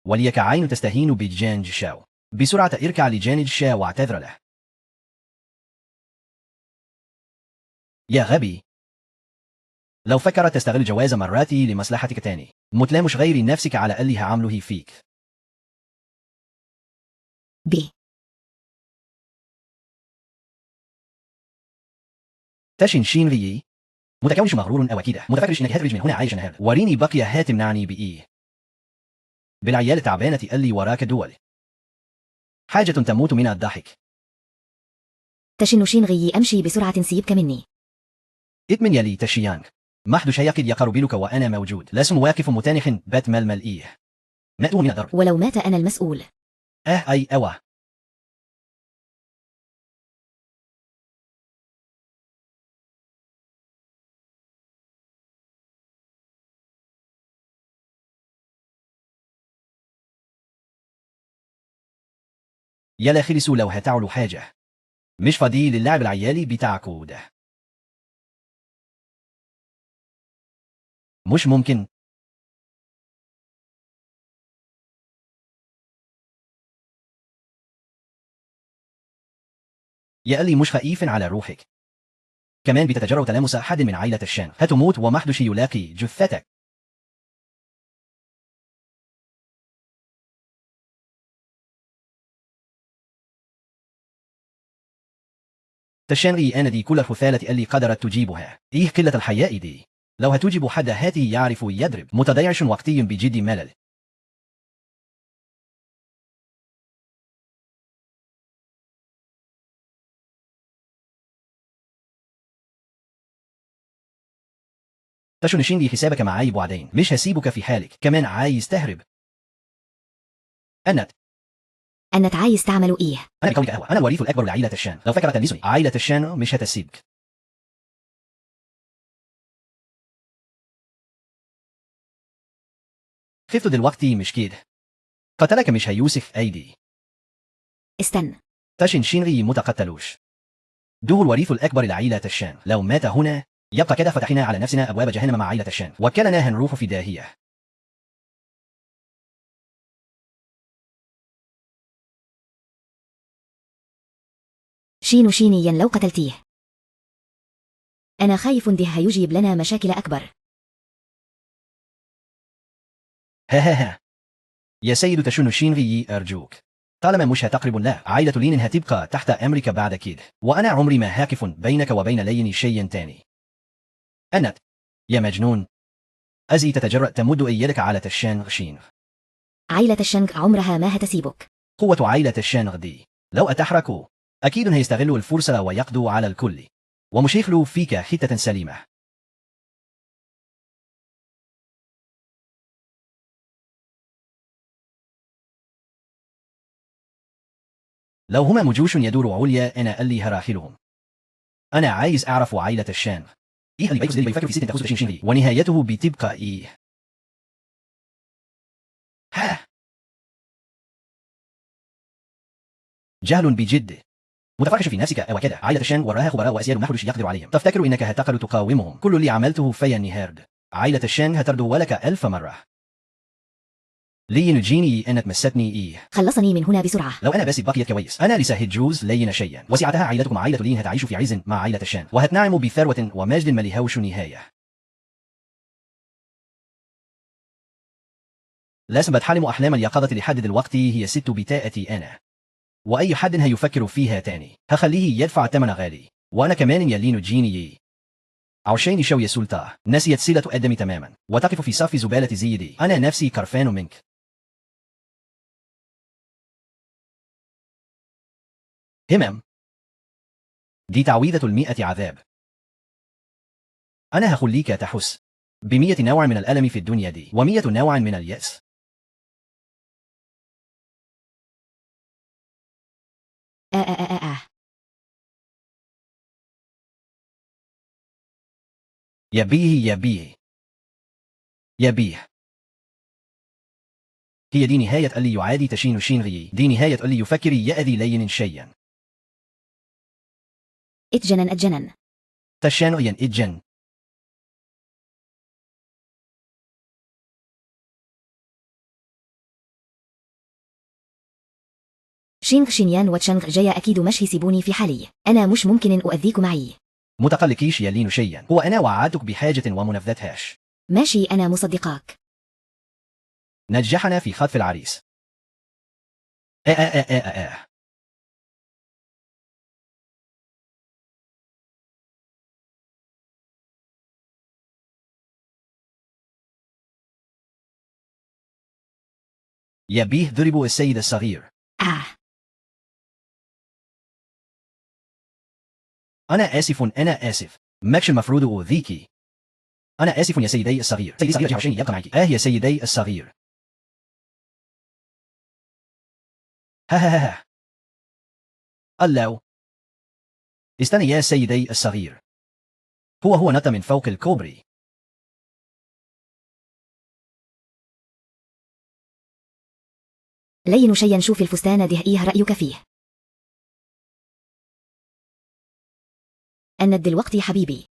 Speaker 1: وليك عين تستهين بجانج شاو. بسرعة اركع لجانج شاو واعتذر له. يا غبي. لو فكرت تستغل جواز مراتي لمصلحتك تاني متلامش غير نفسك على اللي هعمله فيك.
Speaker 2: ب
Speaker 1: تشين شينجي متكونش مغرور أو كده متفكرش إنك هتخرج من هنا عايش نهار. وريني بقية هتمنعني بإيه؟ بالعيال التعبانة اللي وراك دول. حاجة تموت من الضحك.
Speaker 2: تشن شينغي أمشي بسرعة سيبك مني.
Speaker 1: اتمن يلي تشيانغ. محدش هيقد يقرب لك وأنا موجود. لازم واقف متانخ بات ململ إيه. مأتوه من الضرب.
Speaker 2: ولو مات أنا المسؤول.
Speaker 1: أي أوى. يلا خلصوا لو هتعلوا حاجة. مش فاضي للعب العيالي بتاعكو ده. مش ممكن. يا اللي مش خايف على روحك. كمان بتتجرأ تلامس أحد من عائلة الشان هتموت ومحدش يلاقي جثتك. تشانغي أنا دي كل الخثالة اللي قدرت تجيبها. إيه قلة الحياء دي. لو هتجيب حد هاتي يعرف يضرب متضيعش وقتي بجد ملل. تشن شينجي حسابك معاي بعدين مش هسيبك في حالك كمان عايز تهرب.
Speaker 2: أنت عايز تعملوا إيه؟
Speaker 1: أنا بكونك قهوة. أنا الوريث الأكبر لعائلة الشان. لو فكرت تلمسني عائلة الشان مش هتسيبك. خفت دلوقتي مش كده. قتلك مش هيوسف أيدي.
Speaker 2: استنى.
Speaker 1: تشن شينغي متقتلوش. ده الوريث الأكبر لعائلة الشان. لو مات هنا يبقى كده فتحنا على نفسنا أبواب جهنم مع عائلة الشان وكلنا هنروح في داهية.
Speaker 2: شينيا لو قتلتيه أنا خايف ده هيجيب لنا مشاكل أكبر.
Speaker 1: ها. يا سيد تشن شينغي أرجوك. طالما مش هتقرب لا عائلة لين هتبقى تحت أمرك بعد كده وأنا عمري ما هاكف بينك وبين لين شيء تاني. يا مجنون. أزي تتجرأ تمد يدك على تشان شينغ.
Speaker 2: عائلة الشنغ عمرها ما هتسيبك.
Speaker 1: قوة عائلة الشانغ دي لو أتحركوا أكيد هيستغلوا الفرصة ويقضوا على الكل ومش هيخلوا فيك حتة سليمة. لو هما مجوش يدوروا عليا أنا اللي هراحلهم. أنا عايز أعرف عائلة الشانغ إيه اللي بيفكروا في ست تاخذ شينغي ونهايته بتبقى إيه. ها جهل بجد. متفرحش في نفسك أو كده. عائلة الشانغ وراها خبراء وأسياد ما حدش يقدر عليهم. تفتكر إنك هتقدر تقاومهم؟ كل اللي عملته في نهارد. عائلة الشانغ هتردوا ولك 1000 مرة. لين جيني أنت مستني إيه؟
Speaker 2: خلصني من هنا بسرعة.
Speaker 1: لو أنا بس بقيت كويس أنا لسه هتجوز لين شيئا وساعتها عائلتكم عائلة لين هتعيشوا في عز مع عائلة الشانغ وهتنعموا بثروة ومجد ما لهوش نهاية. لازم بتحلم أحلام اليقظة لحد دلوقتي هي ست بتاعتي أنا. وأي حد هيفكر فيها تاني هخليه يدفع ثمن غالي. وأنا كمان يلين جيني عشان شوية سلطة نسيت صلة أدمي تماما وتقف في صف زبالة زي دي. أنا نفسي كرفان منك. همم دي تعويذة 100 عذاب. أنا هخليك تحس ب100 نوع من الألم في الدنيا دي و100 نوع من اليأس.
Speaker 2: آه آه آه آه.
Speaker 1: يبيه يبيه يبيه. هي دي نهاية اللي يعادي تشين شينغي. دي نهاية اللي يفكر يأذي لين شيئا.
Speaker 2: اتجنن اتجنن.
Speaker 1: تشان ين إجن.
Speaker 2: شينغ شينيان وتشنغ جاية أكيد مش هيسيبوني في حالي. أنا مش ممكن أن أؤذيك معي.
Speaker 1: متقلقيش يلين شيئا. هو أنا وعدتك بحاجة ومنفذتهاش.
Speaker 2: ماشي أنا مصدقاك.
Speaker 1: نجحنا في خطف العريس. آه آه آه آه آه. يبيه ضربوا السيد الصغير.
Speaker 2: آه.
Speaker 1: أنا آسف أنا آسف. ماكش المفروض أؤذيكي. أنا آسف يا سيدي الصغير. سيدي الصغير عشان يبقى معك. يا سيدي الصغير. ها ها ها ها. الله. استنى يا سيدي الصغير. هو نط من فوق الكوبري.
Speaker 2: لين شيئا شوف الفستان ده إيه رأيك فيه؟ أنا دلوقتي حبيبي.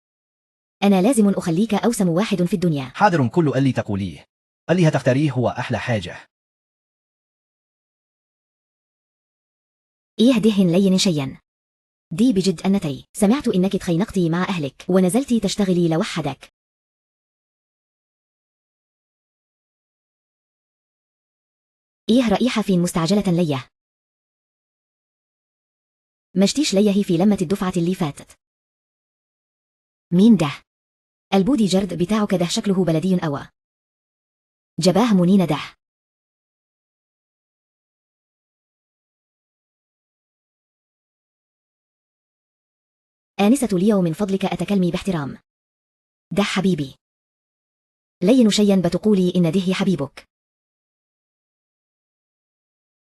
Speaker 2: أنا لازم أخليك أوسم واحد في الدنيا.
Speaker 1: حاضر كل اللي تقوليه. اللي هتختاريه هو أحلى حاجة.
Speaker 2: إيه دهن لين شيئا. دي بجد أنتي سمعت إنك تخينقتي مع أهلك ونزلتي تشتغلي لوحدك. إيه رأيها فين مستعجلة ليه؟ مشتيش ليه في لمة الدفعة اللي فاتت. مين ده؟ البودي جرد بتاعك ده شكله بلدي أوى. جباه منين ده؟ آنسة ليو من فضلك أتكلمي باحترام. ده حبيبي. لين شيئا بتقولي إن ده حبيبك.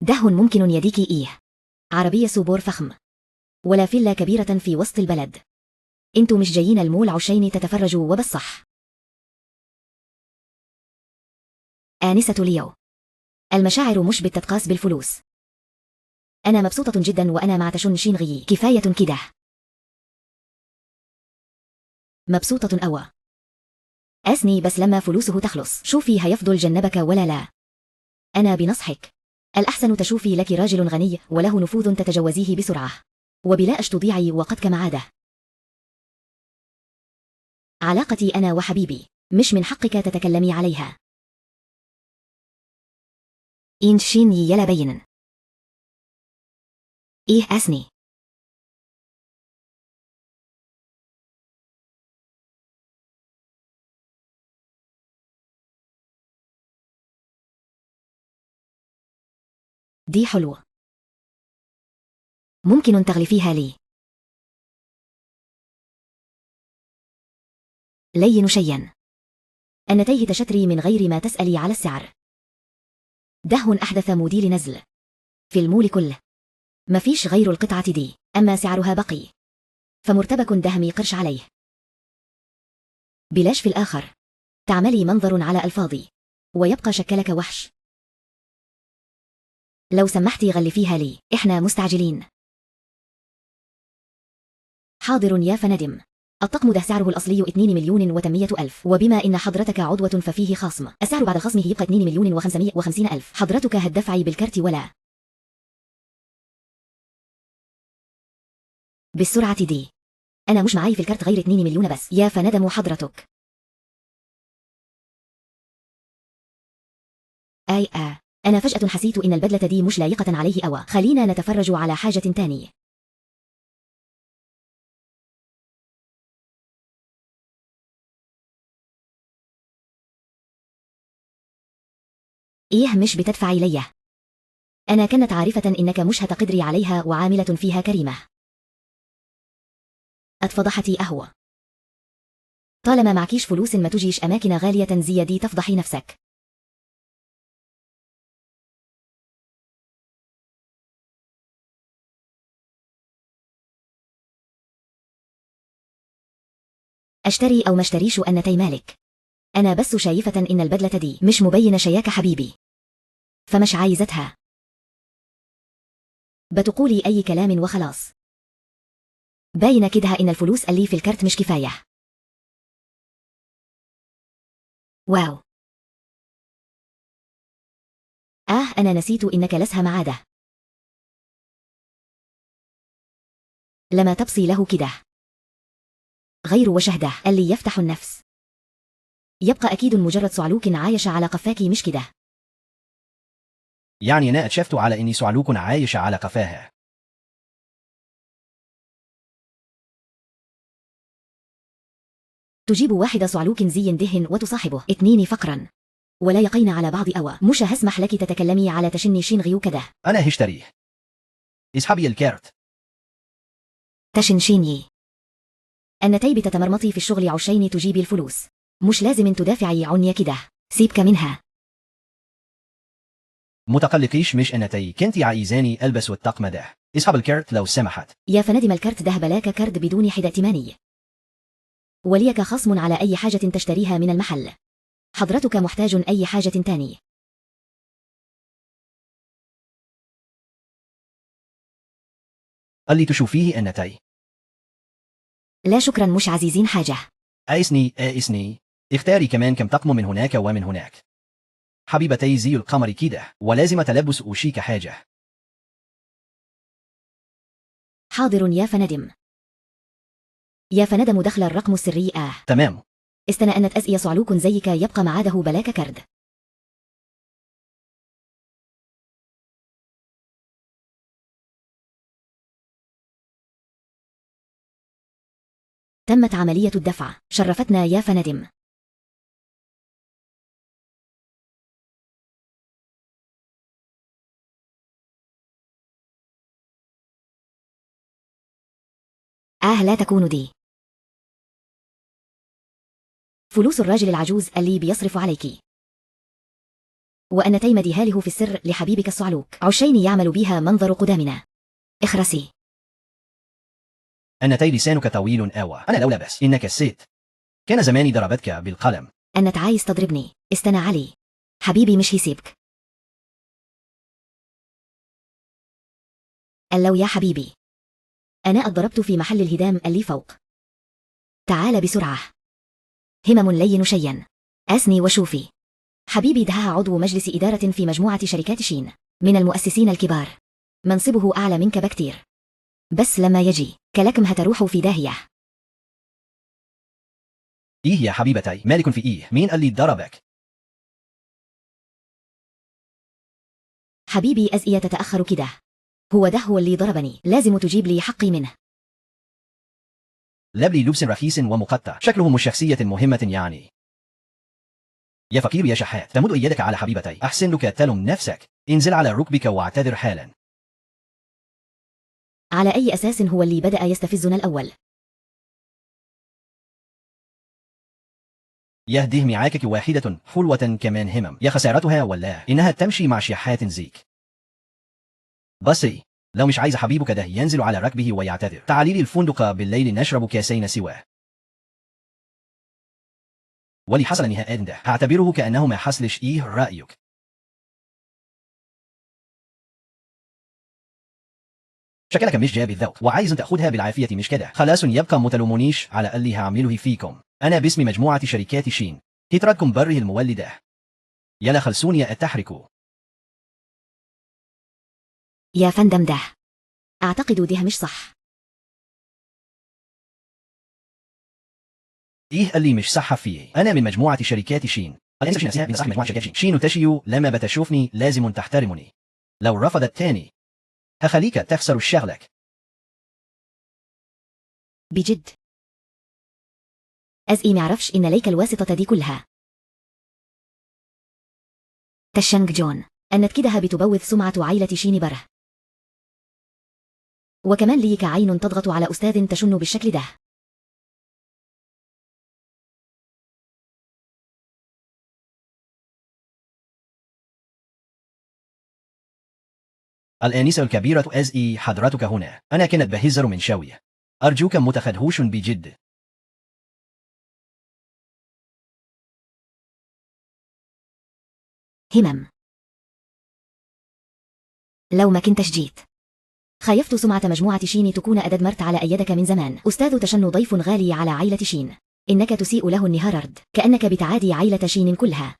Speaker 2: دهن ممكن يديكي إيه؟ عربية سوبور فخم ولا فيلا كبيرة في وسط البلد. انتوا مش جايين المول عشان تتفرجوا وبالصح. آنسة ليو المشاعر مش بتتقاس بالفلوس. أنا مبسوطة جدا وأنا مع تشن شينغي. كفاية كده. مبسوطة أوى. أسني بس لما فلوسه تخلص شوفي هيفضل جنبك ولا لا. أنا بنصحك الأحسن تشوفي لك راجل غني وله نفوذ تتجوزيه بسرعة وبلا أش تضيعي وقت كمعادة. علاقتي أنا وحبيبي مش من حقك تتكلمي عليها. إن شين يلا بين. إيه أسني. دي حلو. ممكن تغلفيها لي؟ لين شيئا. أنا تيه تشتري من غير ما تسألي على السعر. ده أحدث موديل نزل في المول كله. مفيش غير القطعة دي، أما سعرها بقي فمرتبك دهمي قرش عليه. بلاش في الآخر. تعملي منظر على ألفاظي ويبقى شكلك وحش. لو سمحتي غلفيها لي، إحنا مستعجلين. حاضر يا فندم. الطقم ده سعره الأصلي 2,100,000، وبما إن حضرتك عضوة ففيه خصم. السعر بعد الخصم يبقى 2,550,000. حضرتك هتدفعي بالكارت ولا بالسرعة دي؟ أنا مش معاي في الكارت غير 2 مليون بس يا فندم حضرتك. أنا فجأة حسيت إن البدلة دي مش لايقة عليه أوى. خلينا نتفرج على حاجة تاني. إيه مش بتدفعي ليه؟ أنا كنت عارفة إنك مش هتقدري عليها وعاملة فيها كريمة. اتفضحتي أهو. طالما معكيش فلوس ما تجيش أماكن غالية زي دي تفضحي نفسك. أشتري أو ما اشتريش أنتي مالك. أنا بس شايفة إن البدلة دي مش مبينة شياكة حبيبي، فمش عايزتها. بتقولي أي كلام وخلاص. باينة كده إن الفلوس اللي في الكارت مش كفاية. واو. أنا نسيت إنك لسها معادة. لما تبصي له كده غير وشهده اللي يفتح النفس. يبقى أكيد مجرد صعلوك عايش على قفاكي مش كده؟
Speaker 1: يعني أنا اتشفت على إني صعلوك عايشة على قفاها.
Speaker 2: تجيب واحدة صعلوك زي دهن وتصاحبه 2 فقرا ولا يقين على بعض أوى. مش هسمح لك تتكلمي على تشني شين غيو كده.
Speaker 1: أنا هشتريه. اسحبي الكارت.
Speaker 2: تشنشيني. أنتي بتتمرمطي في الشغل عشان تجيبي الفلوس. مش لازم تدافعي عني كده. سيبك منها.
Speaker 1: متقلقيش، مش أنتي كنتي عايزاني ألبس الطقم ده. اسحب الكارت لو سمحت.
Speaker 2: يا فندم الكارت ده بلاك كارد بدون حد ائتماني، وليك خصم على أي حاجة تشتريها من المحل. حضرتك محتاج أي حاجة تاني؟
Speaker 1: اللي تشوفيه أنتي.
Speaker 2: لا شكرا، مش عزيزين حاجة.
Speaker 1: آيسني. اختاري كمان كم طقم من هناك ومن هناك. حبيبتي زي القمر كده، ولازم تلبس أوشيك حاجة.
Speaker 2: حاضر يا فندم. يا فندم دخل الرقم السري.
Speaker 1: تمام.
Speaker 2: استنى أن تأزئي صعلوك زيك يبقى معاده بلاك كرد. تمت عملية الدفع. شرفتنا يا فندم. لا تكون دي فلوس الراجل العجوز اللي بيصرف عليكي، وأن تيمديها له في السر لحبيبك الصعلوك عشين يعمل بيها منظر قدامنا. اخرسي.
Speaker 1: أنتي لسانك طويل أوى. أنا لولا بس إنك الست كان زماني ضربتك بالقلم.
Speaker 2: أنت عايز تضربني؟ استنى علي حبيبي، مش هيسيبك. لو يا حبيبي أنا اتضربت في محل الهدام اللي فوق. تعال بسرعة. همم لين شيئا. أسني وشوفي. حبيبي ده عضو مجلس إدارة في مجموعة شركات شين، من المؤسسين الكبار. منصبه أعلى منك بكتير، بس لما يجي كلكم هتروحوا في داهية.
Speaker 1: إيه يا حبيبتي، مالك في إيه؟ مين اللي ضربك؟
Speaker 2: حبيبي أزئية تتأخر كده. هو اللي ضربني، لازم تجيب لي حقي منه.
Speaker 1: لبلي لبس رخيص ومقطع، شكله مش شخصية مهمة يعني. يا فقير يا شحات، تمد يدك على حبيبتي. أحسن لك تلم نفسك. انزل على ركبك واعتذر حالا.
Speaker 2: على أي أساس هو اللي بدأ يستفزنا الأول؟
Speaker 1: يهده معاكك واحدة حلوة كمان همم، يا خسارتها والله إنها تمشي مع شيحات زيك. بصي، لو مش عايز حبيبك ده ينزل على ركبه ويعتذر، تعالي لي الفندق بالليل نشرب كاسين سواه. واللي حصل نهائيا ده هعتبره كأنه ما حصلش. إيه رأيك؟ شكلك مش جاب الذوق وعايز تاخدها بالعافية مش كده؟ خلاص يبقى متلومونيش على اللي هعمله فيكم. أنا باسم مجموعة شركات شين تترككم بره المولدة. يلا خلصوني أتحركوا.
Speaker 2: يا فندم ده أعتقد ده مش صح.
Speaker 1: إيه اللي مش صح فيه؟ أنا من مجموعة شركات شين. الإنسان شين نفسها من صاحب مجموعة شركات شين. شين وتشيو لما بتشوفني لازم تحترمني. لو رفضت تاني هخليك تخسر شغلك.
Speaker 2: بجد أزئي معرفش إن ليك الواسطة دي كلها. تشانج جون أنت كده بتبوظ سمعة عائلة شين بره، وكمان ليك عين تضغط على أستاذ تشن بالشكل ده.
Speaker 1: الآنسة الكبيرة أزئي حضرتك هنا. أنا كنت بهزر من شوية. أرجوك متخدهوش بجد.
Speaker 2: همم، لو ما كنتش جيت خايفت سمعة مجموعة شين تكون أدمرت على أيدك من زمان. أستاذ تشن ضيف غالي على عائلة شين، إنك تسيء له النهارد كأنك بتعادي عائلة شين كلها.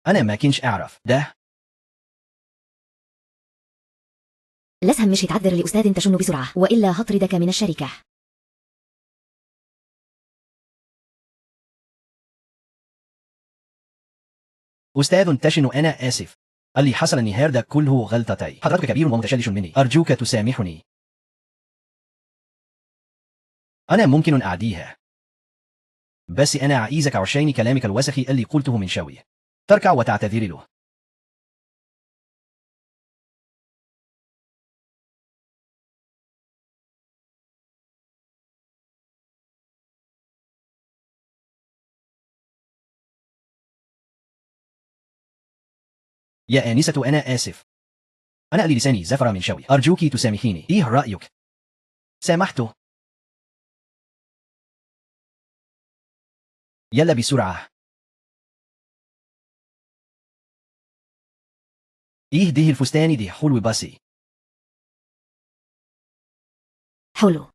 Speaker 1: أنا ما كنش أعرف ده.
Speaker 2: لازم مش تعذر لأستاذ تشن بسرعة وإلا هطردك من الشركة.
Speaker 1: أستاذ تشن أنا آسف. اللي حصل النهارده كله غلطتي. حضرتك كبير ومتشلش مني. أرجوك تسامحني. أنا ممكن أعديها، بس أنا عايزك عشان كلامك الوسخي اللي قلته من شوية تركع وتعتذر له. يا آنسة أنا آسف. أنا اللي لساني زفر من شوية. أرجوك تسامحيني. إيه رأيك؟ سامحته. يلا بسرعة. إيه ده الفستان ده حلو باسي.
Speaker 2: حلو.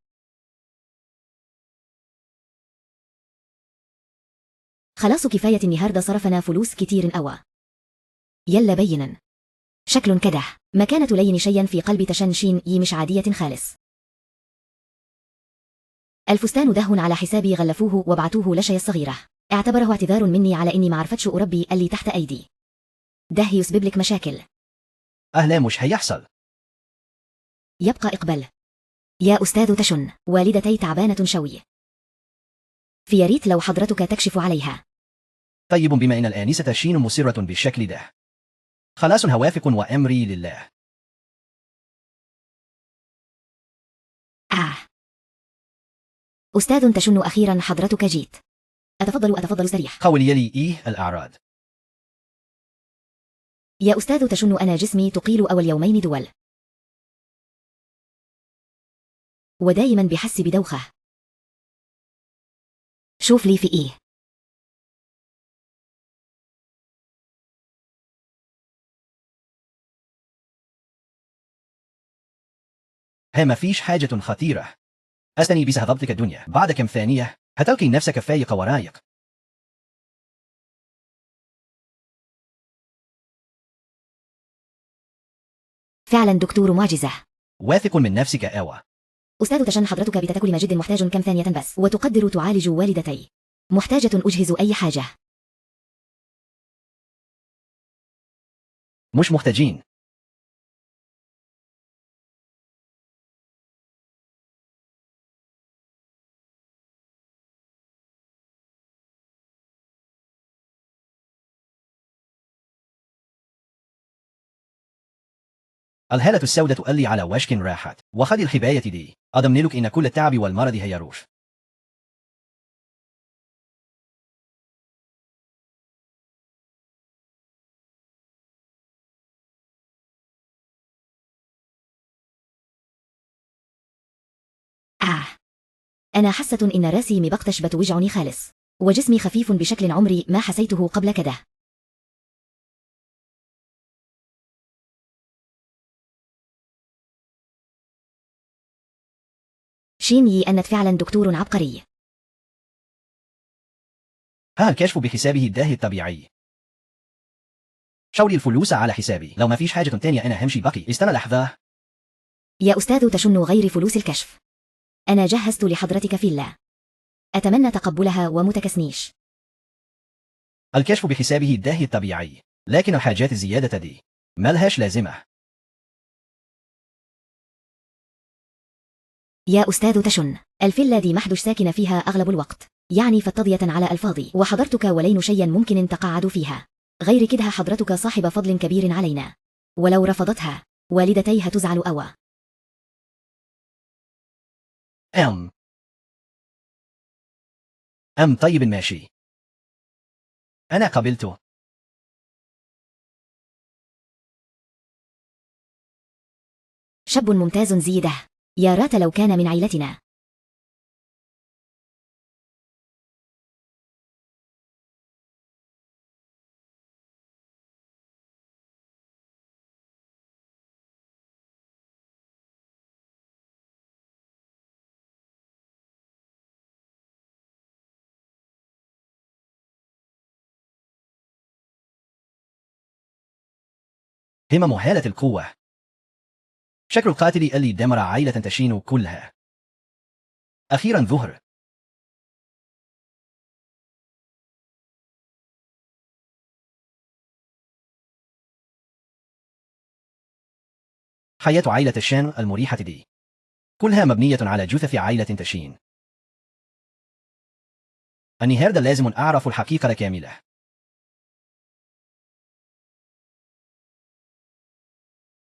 Speaker 2: خلاص كفاية النهاردة صرفنا فلوس كتير أوى. يلا بينا. شكل كده ما كانت تلين شيئا في قلب تشنشين مش عادية خالص. الفستان دهن على حسابي غلفوه وبعتوه لشي الصغيرة. اعتبره اعتذار مني على إني معرفتش أربي اللي تحت أيدي. ده يسبب لك مشاكل.
Speaker 1: أهلا مش هيحصل.
Speaker 2: يبقى إقبال. يا أستاذ تشن والدتي تعبانة شوي، في ريت لو حضرتك تكشف عليها.
Speaker 1: طيب بما إن الآنسة شين مصرة بالشكل ده خلاص هوافق وأمري لله.
Speaker 2: أستاذ تشن أخيرا حضرتك جيت. أتفضل سريح.
Speaker 1: قولي لي إيه الأعراض؟
Speaker 2: يا أستاذ تشن أنا جسمي تقيل أول يومين دول، ودايما بحس بدوخة. شوف لي في إيه.
Speaker 1: ما فيش حاجة خطيرة. أستني بس هضبطك الدنيا بعد كم ثانية هتلقي نفسك فايق ورايق.
Speaker 2: فعلا دكتور معجزة.
Speaker 1: واثق من نفسك أوى.
Speaker 2: أستاذ تشن حضرتك بتتكل ما جد محتاج كم ثانية بس وتقدر تعالج والدتي. محتاجة أجهز أي حاجة.
Speaker 1: مش محتاجين. الهالة السوداء قال لي على وشك راحت وخذ الحباية دي أضمن لك إن كل التعب والمرض هيروح.
Speaker 2: أنا حاسة إن راسي مبقتش بتوجعني خالص وجسمي خفيف بشكل عمري ما حسيته قبل كده. شيني أنت فعلا دكتور عبقري.
Speaker 1: ها الكشف بحسابه الداهي الطبيعي. شوري الفلوس على حسابي، لو ما فيش حاجة تانية أنا همشي بقي. استنى لحظة.
Speaker 2: يا أستاذ تشن غير فلوس الكشف، أنا جهزت لحضرتك فيلا، أتمنى تقبلها ومتكسنيش.
Speaker 1: الكشف بحسابه الداهي الطبيعي، لكن الحاجات الزيادة دي ملهاش لازمة.
Speaker 2: يا أستاذ تشن، الفيلا دي محدش ساكن فيها أغلب الوقت، يعني فضية على الفاضي، وحضرتك ولين شيئا ممكن تقعد فيها. غير كده حضرتك صاحب فضل كبير علينا، ولو رفضتها والدتي هتزعل أوى.
Speaker 1: طيب ماشي، أنا قبلته.
Speaker 2: شاب ممتاز زيده، يا رات لو كان من عيلتنا.
Speaker 1: همم هالة القوة. شكل القاتل اللي دمر عائلة تشين كلها. أخيرا ظهر. حياة عائلة تشين المريحة دي كلها مبنية على جثث عائلة تشين. النهاردة لازم أعرف الحقيقة كاملة.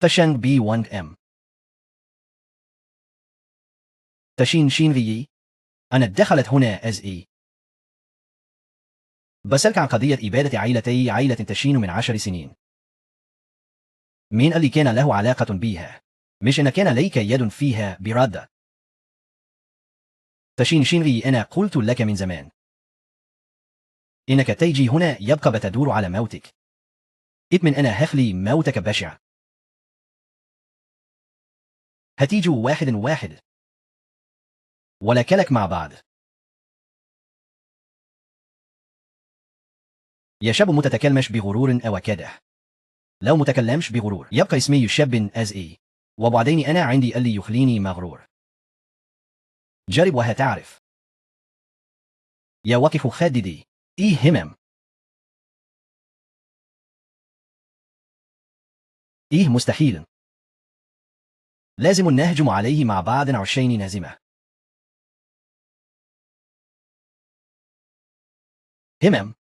Speaker 1: تشين بي 1 ام تشين شين في. أنا دخلت هنا از اي بسألك عن قضية إبادة عائلة تشين من 10 سنين. مين اللي كان له علاقة بيها؟ مش أنا كان ليك يد فيها برادة. تشين شينغي، أنا قلت لك من زمان إنك تيجي هنا يبقى بتدور على موتك. اطمن، أنا هخلي موتك بشع. هتيجوا واحد واحد ولا كلك مع بعض. يا شاب متتكلمش بغرور أو كده. لو متكلمش بغرور يبقى اسمي شاب از اي، وبعدين أنا عندي اللي يخليني مغرور. جرب وهتعرف. يا وقف خددي. إيه همم؟ إيه مستحيل. لازم نهجم عليه مع بعض 20 نازمة. همم.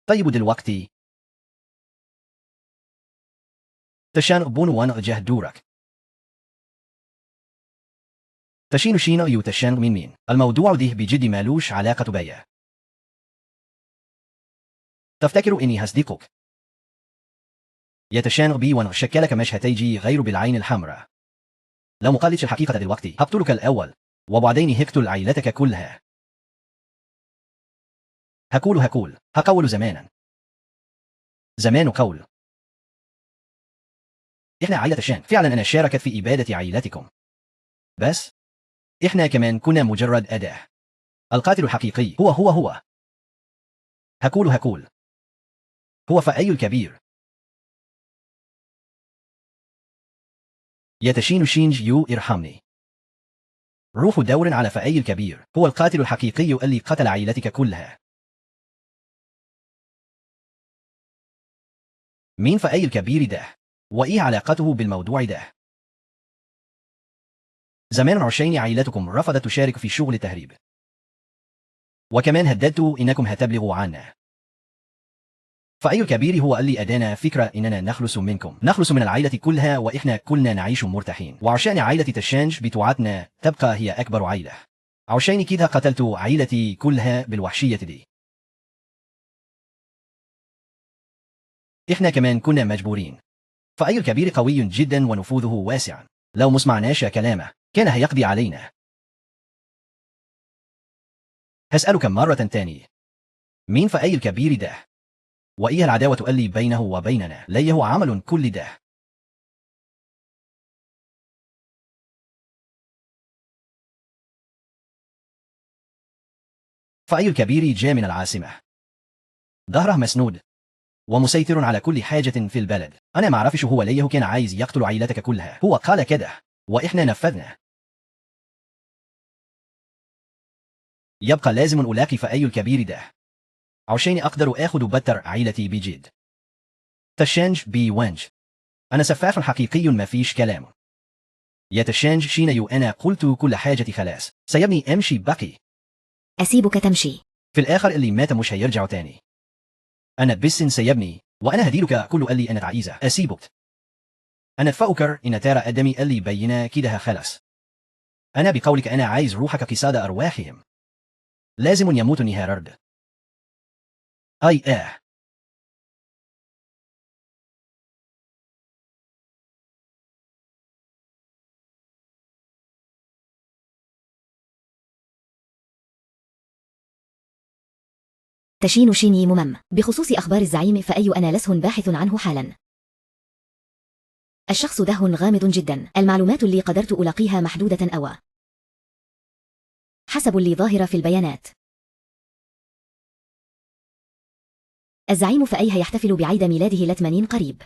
Speaker 1: طيب دلوقتي تشان بون وان جه دورك. تشين شين يتشان من مين؟ الموضوع ده بجد مالوش علاقة بيا. تفتكر إني هصدقك؟ يتشان بي وان شكلك مش هتيجي غير بالعين الحمراء. لو مقالتش الحقيقة دلوقتي هقتلك الأول وبعدين هقتل عائلتك كلها. هقول زمان قول. إحنا عائلة تشان فعلا أنا شاركت في إبادة عائلتكم، بس إحنا كمان كنا مجرد أداة. القاتل الحقيقي هو. هقول هو فأي الكبير. يتشين شينج يو ارحمني. روح دور على فأي الكبير، هو القاتل الحقيقي اللي قتل عائلتك كلها. مين فأي الكبير ده؟ وإيه علاقته بالموضوع ده؟ زمان 20 عائلتكم رفضت تشارك في شغل التهريب، وكمان هددتوا إنكم هتبلغوا عنه. فأي الكبير هو اللي أدانا فكرة إننا نخلص منكم، نخلص من العائلة كلها، وإحنا كلنا نعيش مرتاحين، وعشان عائلة تشانج بتوعتنا تبقى هي أكبر عائلة. عشان كده قتلت عائلتي كلها بالوحشية دي. إحنا كمان كنا مجبورين. فأي الكبير قوي جدا ونفوذه واسع، لو مسمعناش كلامه كان هيقضي علينا. هسألك مرة تاني، مين فأي الكبير ده؟ وإيه العداوة اللي بينه وبيننا؟ ليه هو عمل كل ده؟ فأي الكبير جاء من العاصمة، ظهره مسنود ومسيطر على كل حاجة في البلد. أنا معرفش هو ليه كان عايز يقتل عائلتك كلها، هو قال كده وإحنا نفذنا. يبقى لازم ألاقي فأي الكبير ده عشان أقدر أخذ بتر عائلتي بجد. تشانج بي وانج، أنا سفاح حقيقي ما فيش كلام. يا تشانج شينيو، أنا قلت كل حاجة خلاص، سيبني أمشي بقي.
Speaker 2: أسيبك تمشي.
Speaker 1: في الآخر اللي مات مش هيرجع تاني. أنا بس سيبني وأنا هديلك كل اللي أنا عايزه. أسيبك. أنا فأكر إن ترى أدمي اللي بينا كده خلاص. أنا بقولك أنا عايز روحك كساد أرواحهم. لازم يموت نهارد. أي
Speaker 2: تشين شيني ممم بخصوص أخبار الزعيم، فأي أنا لسه باحث عنه حالا. الشخص ده غامض جدا، المعلومات اللي قدرت ألاقيها محدودة أوى حسب اللي ظاهرة في البيانات. الزعيم فأي هيحتفل بعيد ميلاده ل80 قريب.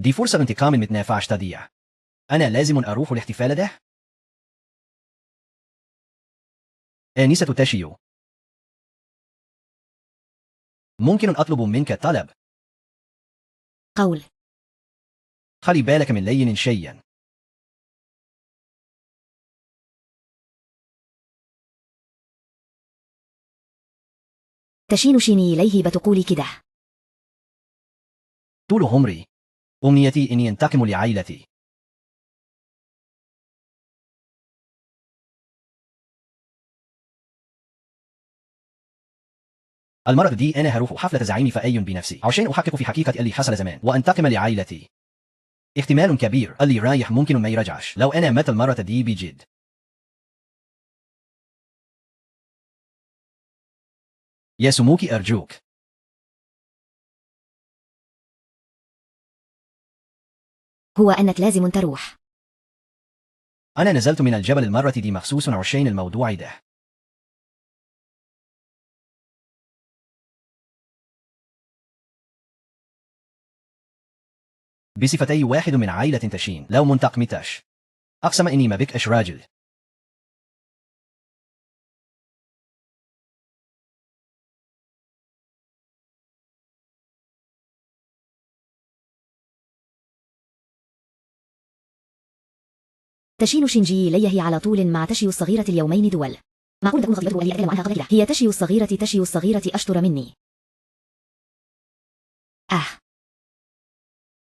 Speaker 1: دي فرصة انتقام متنافعش تضيع. أنا لازم أروح الاحتفال ده. آنسة تاشيو، ممكن أطلب منك طلب؟
Speaker 2: قول.
Speaker 1: خلي بالك من لين شيئا.
Speaker 2: تشين شيني إليه بتقولي كده.
Speaker 1: طول عمري أمنيتي إني أنتقم لعائلتي. المرة دي أنا هروح حفلة زعيمي فأي بنفسي عشان أحقق في حقيقة اللي حصل زمان وأنتقم لعائلتي. احتمال كبير اللي رايح ممكن ما يرجعش لو أنا مات المرة دي بجد. يا سموكي أرجوك.
Speaker 2: هو أنك لازم تروح.
Speaker 1: أنا نزلت من الجبل المرة دي مخصوص عشان الموضوع ده. بصفتي واحد من عائلة تشين، لو منتقمتش أقسم إني ما بكش راجل.
Speaker 2: تشين شينجي إليه على طول مع تشيو الصغيرة اليومين دول. معقول تكون خطيبته اللي أتكلم عنها قبل كده هي تشيو الصغيرة؟ تشيو الصغيرة أشطر مني.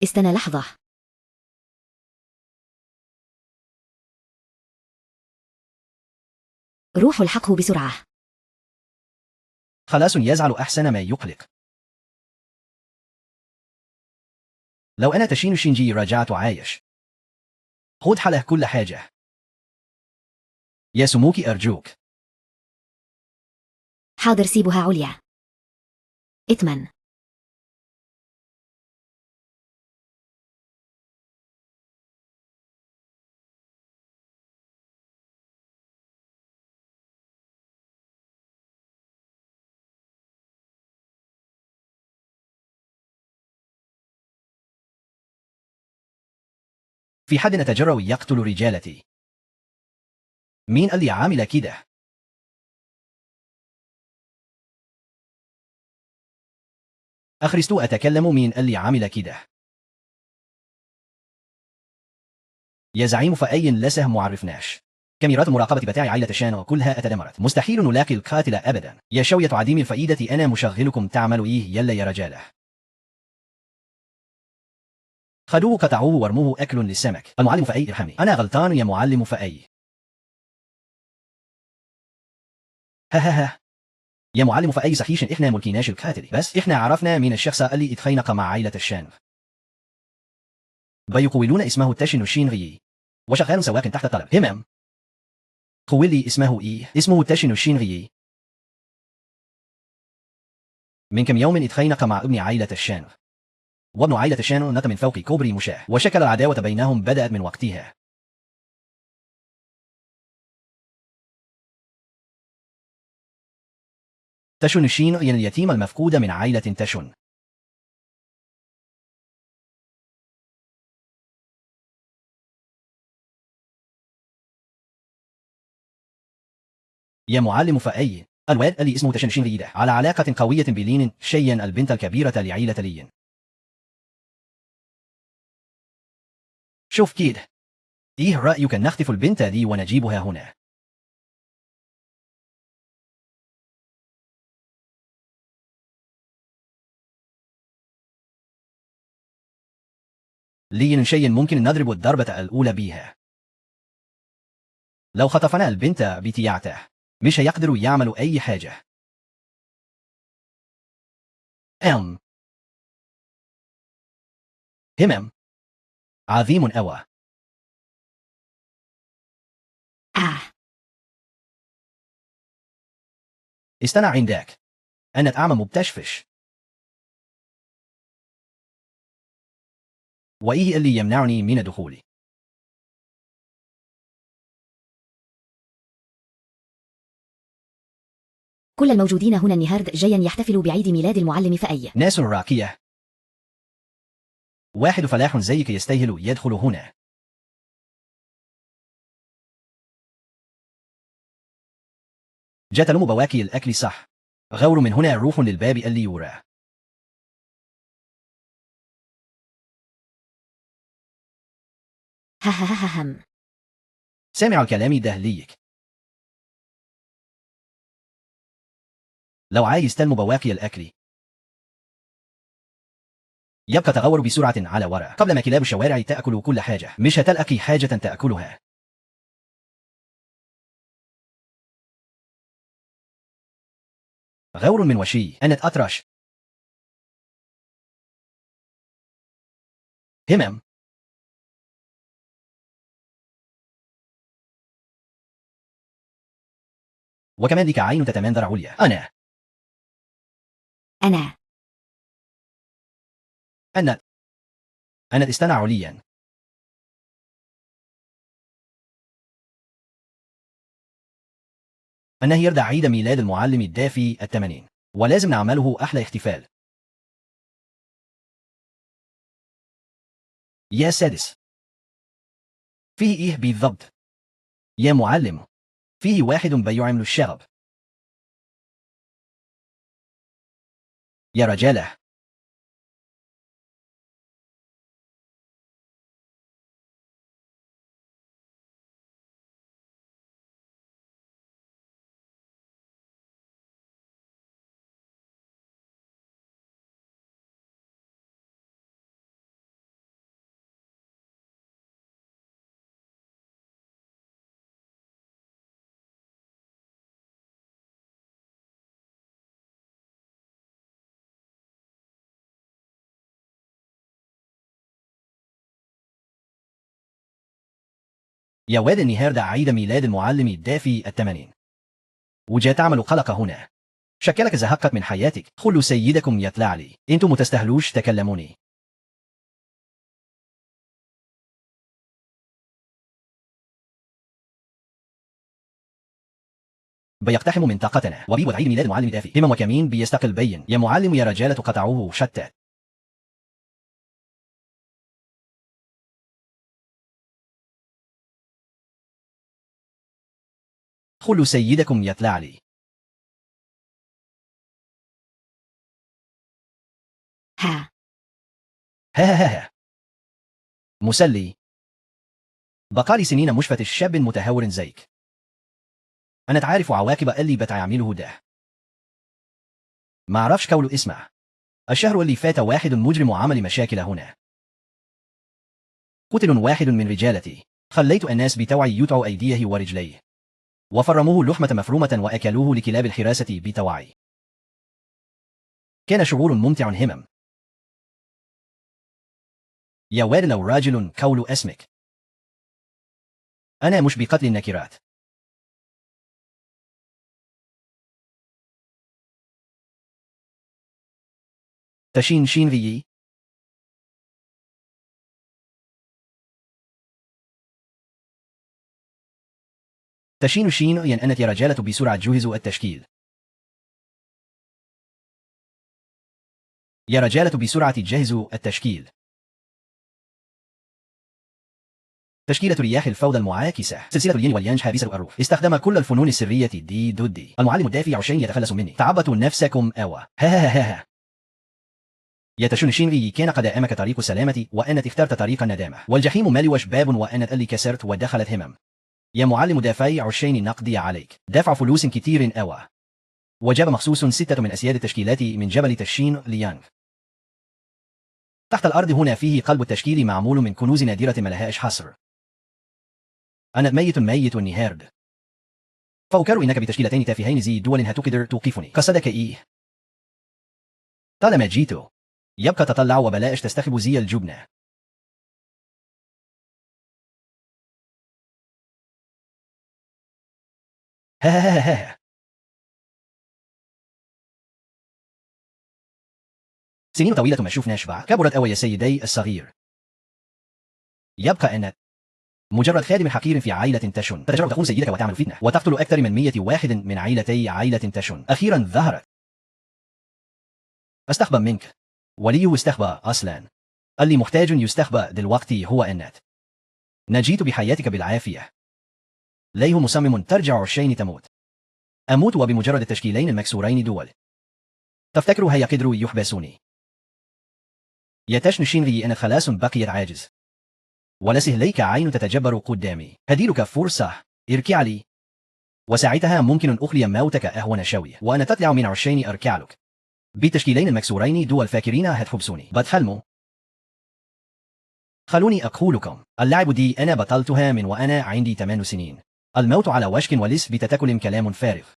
Speaker 2: استنى لحظة. روح الحقه بسرعة.
Speaker 1: خلاص يزعل أحسن ما يقلق. لو أنا تشين شينجي رجعت عايش خد حله كل حاجة. يا سموكي أرجوك.
Speaker 2: حاضر سيبها عليا. اتمن.
Speaker 1: في حد نتجرأ يقتل رجالتي؟ مين اللي عامل كده؟ أخرست أتكلم، مين اللي عامل كده؟ يا زعيم فأي لسه معرفناش. كاميرات المراقبة بتاع عائلة شان كلها تدمرت. مستحيل نلاقي القاتل أبدا. يا شوية عديم الفائدة، أنا مشغلكم تعملوا إيه يلا يا رجالة. خدوه قطعوه وارموه أكل للسمك. المعلم فأي ارحمني، أنا غلطان يا معلم فأي. ها ها ها يا معلم فأي صحيح إحنا ملكيناش القاتل، بس إحنا عرفنا من الشخص اللي اتخانق مع عائلة الشان. بيقولون اسمه تاشينو شينغي وشغال سواق تحت طلب. همم قول لي اسمه إيه؟ اسمه تاشينو شينغي. من كم يوم اتخانق مع ابن عائلة الشان، وابن عائلة الشان نط من فوق كوبري مشاة، وشكل العداوة بينهم بدأت من وقتها. تاشون شين اليتيم المفقود من عائلة تاشون. يا معلم فأي، الواد اللي اسمه تاشون شين ده على علاقة قوية بلين شين البنت الكبيرة لعائلة لين. شوف كده، إيه رأيك نخطف البنت دي ونجيبها هنا؟ لين شيء ممكن نضرب الضربة الأولى بيها. لو خطفنا البنت بتياعته مش هيقدروا يعملوا أي حاجة. همم عظيم أوى. استنى عندك، أنا أعمى مبتشفش. وإيه اللي يمنعني من الدخول؟
Speaker 2: كل الموجودين هنا النهارده جايا يحتفلوا بعيد ميلاد المعلم فأي.
Speaker 1: ناس راقية. واحد فلاح زيك يستاهل يدخل هنا. جات لهم بواكي الأكل صح. غور من هنا روح للباب اللي يوراه.
Speaker 2: ها ها ها ها هم.
Speaker 1: سامع الكلام ده ليك. لو عايز تلم بواكي الأكل يبقى تغور بسرعة على وراء قبل ما كلاب الشوارع تأكل كل حاجة. مش هتلاقي حاجة تأكلها. غور من وشي، أنا أطرش. همم وكمان لك عين تتمنظر عليا.
Speaker 2: أنا
Speaker 1: أنا أنا استنى عليا. أنا يرضى عيد ميلاد المعلم الدافي 80 ولازم نعمله أحلى احتفال. يا سادس، فيه إيه بالضبط؟ يا معلم، فيه واحد بيعمل الشغب. يا رجالة، يا واد النهاردة عيد ميلاد المعلم الدافي 80 وجاء تعمل قلق هنا. شكلك زهقت من حياتك. خلوا سيدكم يطلع لي. انتم متستهلوش تكلموني. بيقتحم منطقتنا وبيود عيد ميلاد المعلم الدافي. همم وكمين بيستقل بين. يا معلم يا رجالة قطعوه شتى. خلوا سيدكم يطلع لي.
Speaker 2: ها
Speaker 1: ها ها ها ها. مسلي. بقالي سنين مش فتش شاب متهور زيك. أنا تعرف عواقب اللي بتعمله ده. ما أعرفش قوله. اسمع، الشهر اللي فات واحد مجرم عمل مشاكل هنا. قتل واحد من رجالتي. خليت الناس بتوعي يطعوا أيديه ورجليه، وفرموه لحمة مفرومة وأكلوه لكلاب الحراسة بتوعي. كان شعور ممتع همم. يا واد لو راجل قول اسمك. أنا مش بقتل النكرات. تشين شين في. تشين شين ين أنت يا رجالة بسرعة جهزوا التشكيل. يا رجالة بسرعة جهزوا التشكيل. تشكيلة رياح الفوضى المعاكسة. سلسلة الين واليانج حابسة الروح. استخدم كل الفنون السرية دي ضدي. المعلم الدافع عشان يتخلص مني. تعبتوا نفسكم أوا. ها. يا تشون شينغي، كان قد أمك طريق السلامة وأنت اخترت طريق الندامة. والجحيم ملوش باب وأنت اللي كسرت ودخلت همم. يا معلم دافعي عشان نقضي عليك. دفع فلوس كتير أوا. وجاب مخصوص 6 من أسياد التشكيلات من جبل تشين ليانغ. تحت الأرض هنا فيه قلب التشكيل معمول من كنوز نادرة ملهاش حصر. أنا ميت نهارد. فأكر إنك بتشكيلتين تافهين زي دول هتقدر توقفني. قصدك إيه؟ طالما جيتو يبقى تطلع وبلاش تستخب زي الجبنة. ها. سنين طويلة ما شفناش بعض. كبرت أوي يا سيدي الصغير. يبقى أنا مجرد خادم حقير في عائلة تشن. تجرب تخون سيدك وتعمل فتنة وتقتل أكثر من 100 واحد من عائلة تشن. أخيرا ظهرت. أستخبى منك. وليه استخبى أصلا؟ اللي محتاج يستخبى دلوقتي هو أنت. نجيت بحياتك بالعافية. ليه مصمم ترجع عشان تموت. أموت وبمجرد التشكيلين المكسورين دول. تفتكر هيقدروا يحبسوني؟ يا تشن شينغي، أنا خلاص بقيت عاجز. ولسه ليك عين تتجبر قدامي. هديلك فرصة. اركع لي. وساعتها ممكن أخلي موتك أهون شوية وأنا تطلع من عشان أركع لك. بالتشكيلين المكسورين دول فاكرين هتحبسوني. بتحلموا. خلوني أقول لكم، اللعب دي أنا بطلتها من وأنا عندي 8 سنين. الموت على وشك ولس بتتكلم كلام فارغ.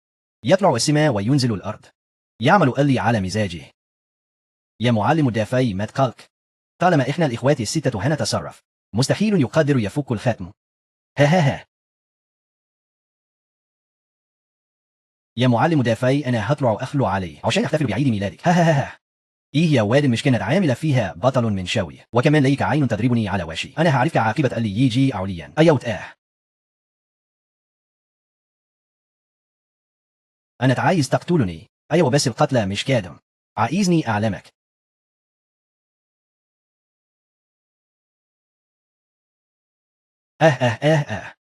Speaker 1: يطلع السماء وينزل الأرض. يعمل اللي على مزاجه. يا معلم الدافعي ما تقلق. طالما إحنا الإخوات الستة هنتصرف. مستحيل يقدر يفك الختم. ها. يا معلم دافعي، أنا هطلع أخلو عليه عشان أحتفل بعيد ميلادك. ها. إيه يا واد، مش كانت عاملة فيها بطل من شوي. وكمان ليك عين تضربني على وشي. أنا هعرفك عاقبة اللي يجي عليا. أيوت أنا عايز تقتلني. أيوة بس القتلى مش كادم. عايزني أعلمك. آه.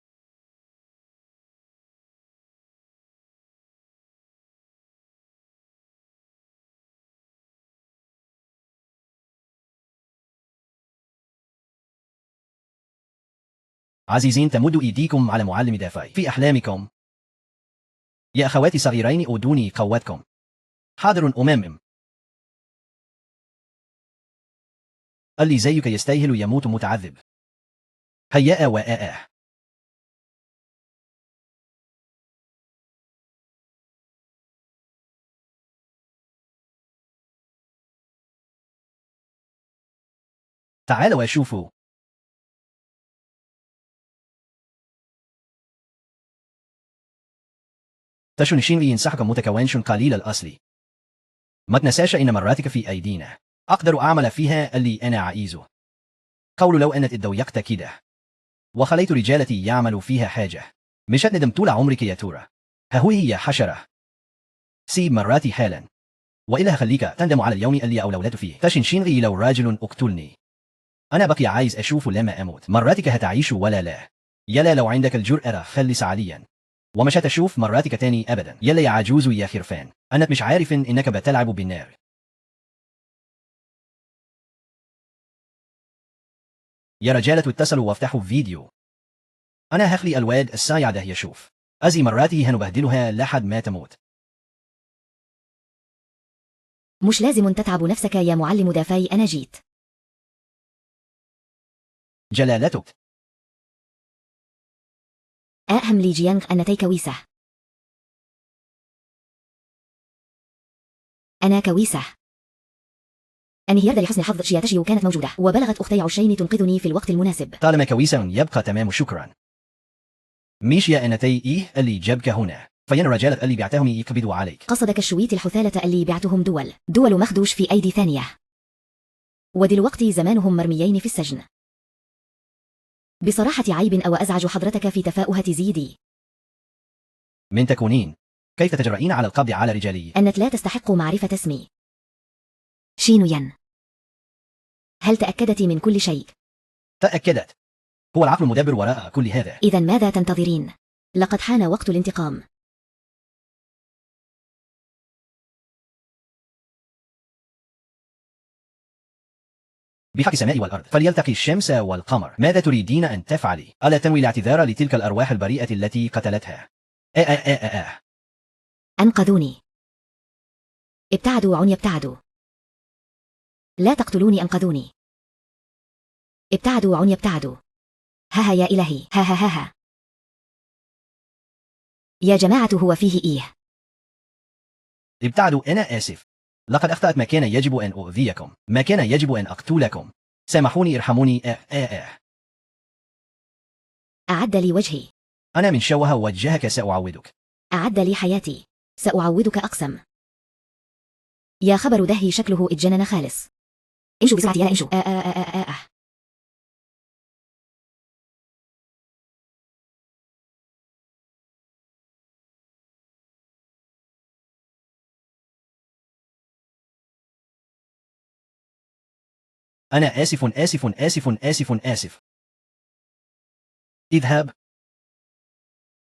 Speaker 1: عزيزين، تمدوا إيديكم على معلم دافعي في أحلامكم. يا أخواتي صغيرين، أودوني قوتكم. حاضر أمامم. اللي زيك يستاهل يموت متعذب. هيا وآه. تعالوا وشوفوا. تشن شينغي ينصحك متكونش قليل الأصل. ما تنساش إن مراتك في أيدينا. أقدر أعمل فيها اللي أنا عايزه. قول لو أنت اتضويقت كده وخليت رجالتي يعملوا فيها حاجة، مش هتندم طول عمرك يا تورا. هي حشرة. سيب مراتي حالا وإلا هخليك تندم على اليوم اللي أولولت فيه. تشن شينغي، لو راجل اقتلني. أنا بقي عايز أشوفه لما أموت. مراتك هتعيش ولا لا؟ يلا لو عندك الجرأة خلص عاليا ومش هتشوف مراتك تاني أبدا. يلا يا عجوز يا خرفان، أنا مش عارف إنك بتلعب بالنار. يا رجالة اتصلوا وافتحوا فيديو. أنا هخلي الواد الصايع ده يشوف. أزي مراته هنبهدلها لحد ما تموت.
Speaker 2: مش لازم تتعب نفسك يا معلم دافاي، أنا جيت.
Speaker 1: جلالتك.
Speaker 2: أهم لي جيانغ أنتي كويسة. أنا كويسة. أنهيرد لحسن الحظ شياتشيو كانت موجودة، وبلغت أختي عشين تنقذني في الوقت المناسب.
Speaker 1: طالما كويسة يبقى تمام، شكرا. مش يا أنتي إيه اللي جابك هنا؟ فين الرجالة اللي بعتهم يقبضوا عليك؟
Speaker 2: قصدك الشويت الحثالة اللي بعتهم دول مخدوش في أيدي ثانية، ودلوقتي زمانهم مرميين في السجن. بصراحة عيب أو أزعج حضرتك في تفاؤهة زيدي.
Speaker 1: من تكونين؟ كيف تجرؤين على القبض على رجالي؟
Speaker 2: أنت لا تستحق معرفة اسمي. شينوين. هل تأكدت من كل شيء؟
Speaker 1: تأكدت. هو العقل المدبر وراء كل هذا.
Speaker 2: إذا ماذا تنتظرين؟ لقد حان وقت الانتقام.
Speaker 1: بحق السماء والأرض فليلتقي الشمس والقمر، ماذا تريدين أن تفعلي؟ ألا تنوي الاعتذار لتلك الأرواح البريئة التي قتلتها؟
Speaker 2: أنقذوني. ابتعدوا عني، ابتعدوا. لا تقتلوني، أنقذوني. ابتعدوا عني، ابتعدوا. ها يا إلهي، ها. يا جماعة، هو فيه إيه؟
Speaker 1: ابتعدوا. أنا آسف، لقد أخطأت، ما كان يجب أن أؤذيكم، ما كان يجب أن أقتلكم، سامحوني، ارحموني.
Speaker 2: أعد لي وجهي.
Speaker 1: أنا من شوه وجهك سأعودك.
Speaker 2: أعد لي حياتي. سأعودك، أقسم. يا خبر دهي، شكله اتجنن خالص. امشوا بسرعة يا امشوا.
Speaker 1: أنا آسف آسف آسف آسف آسف. اذهب.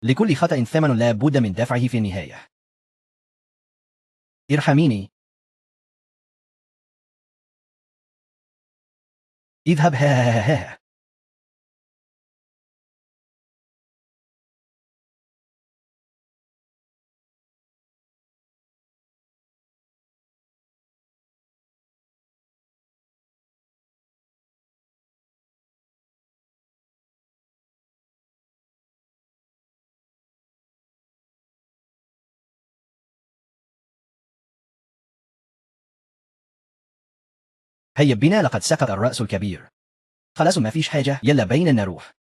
Speaker 1: لكل خطأ ثمن لا بد من دفعه في النهاية. ارحميني. اذهب. ها. هيا بنا، لقد سقط الرأس الكبير. خلاص ما فيش حاجة، يلا بينا نروح.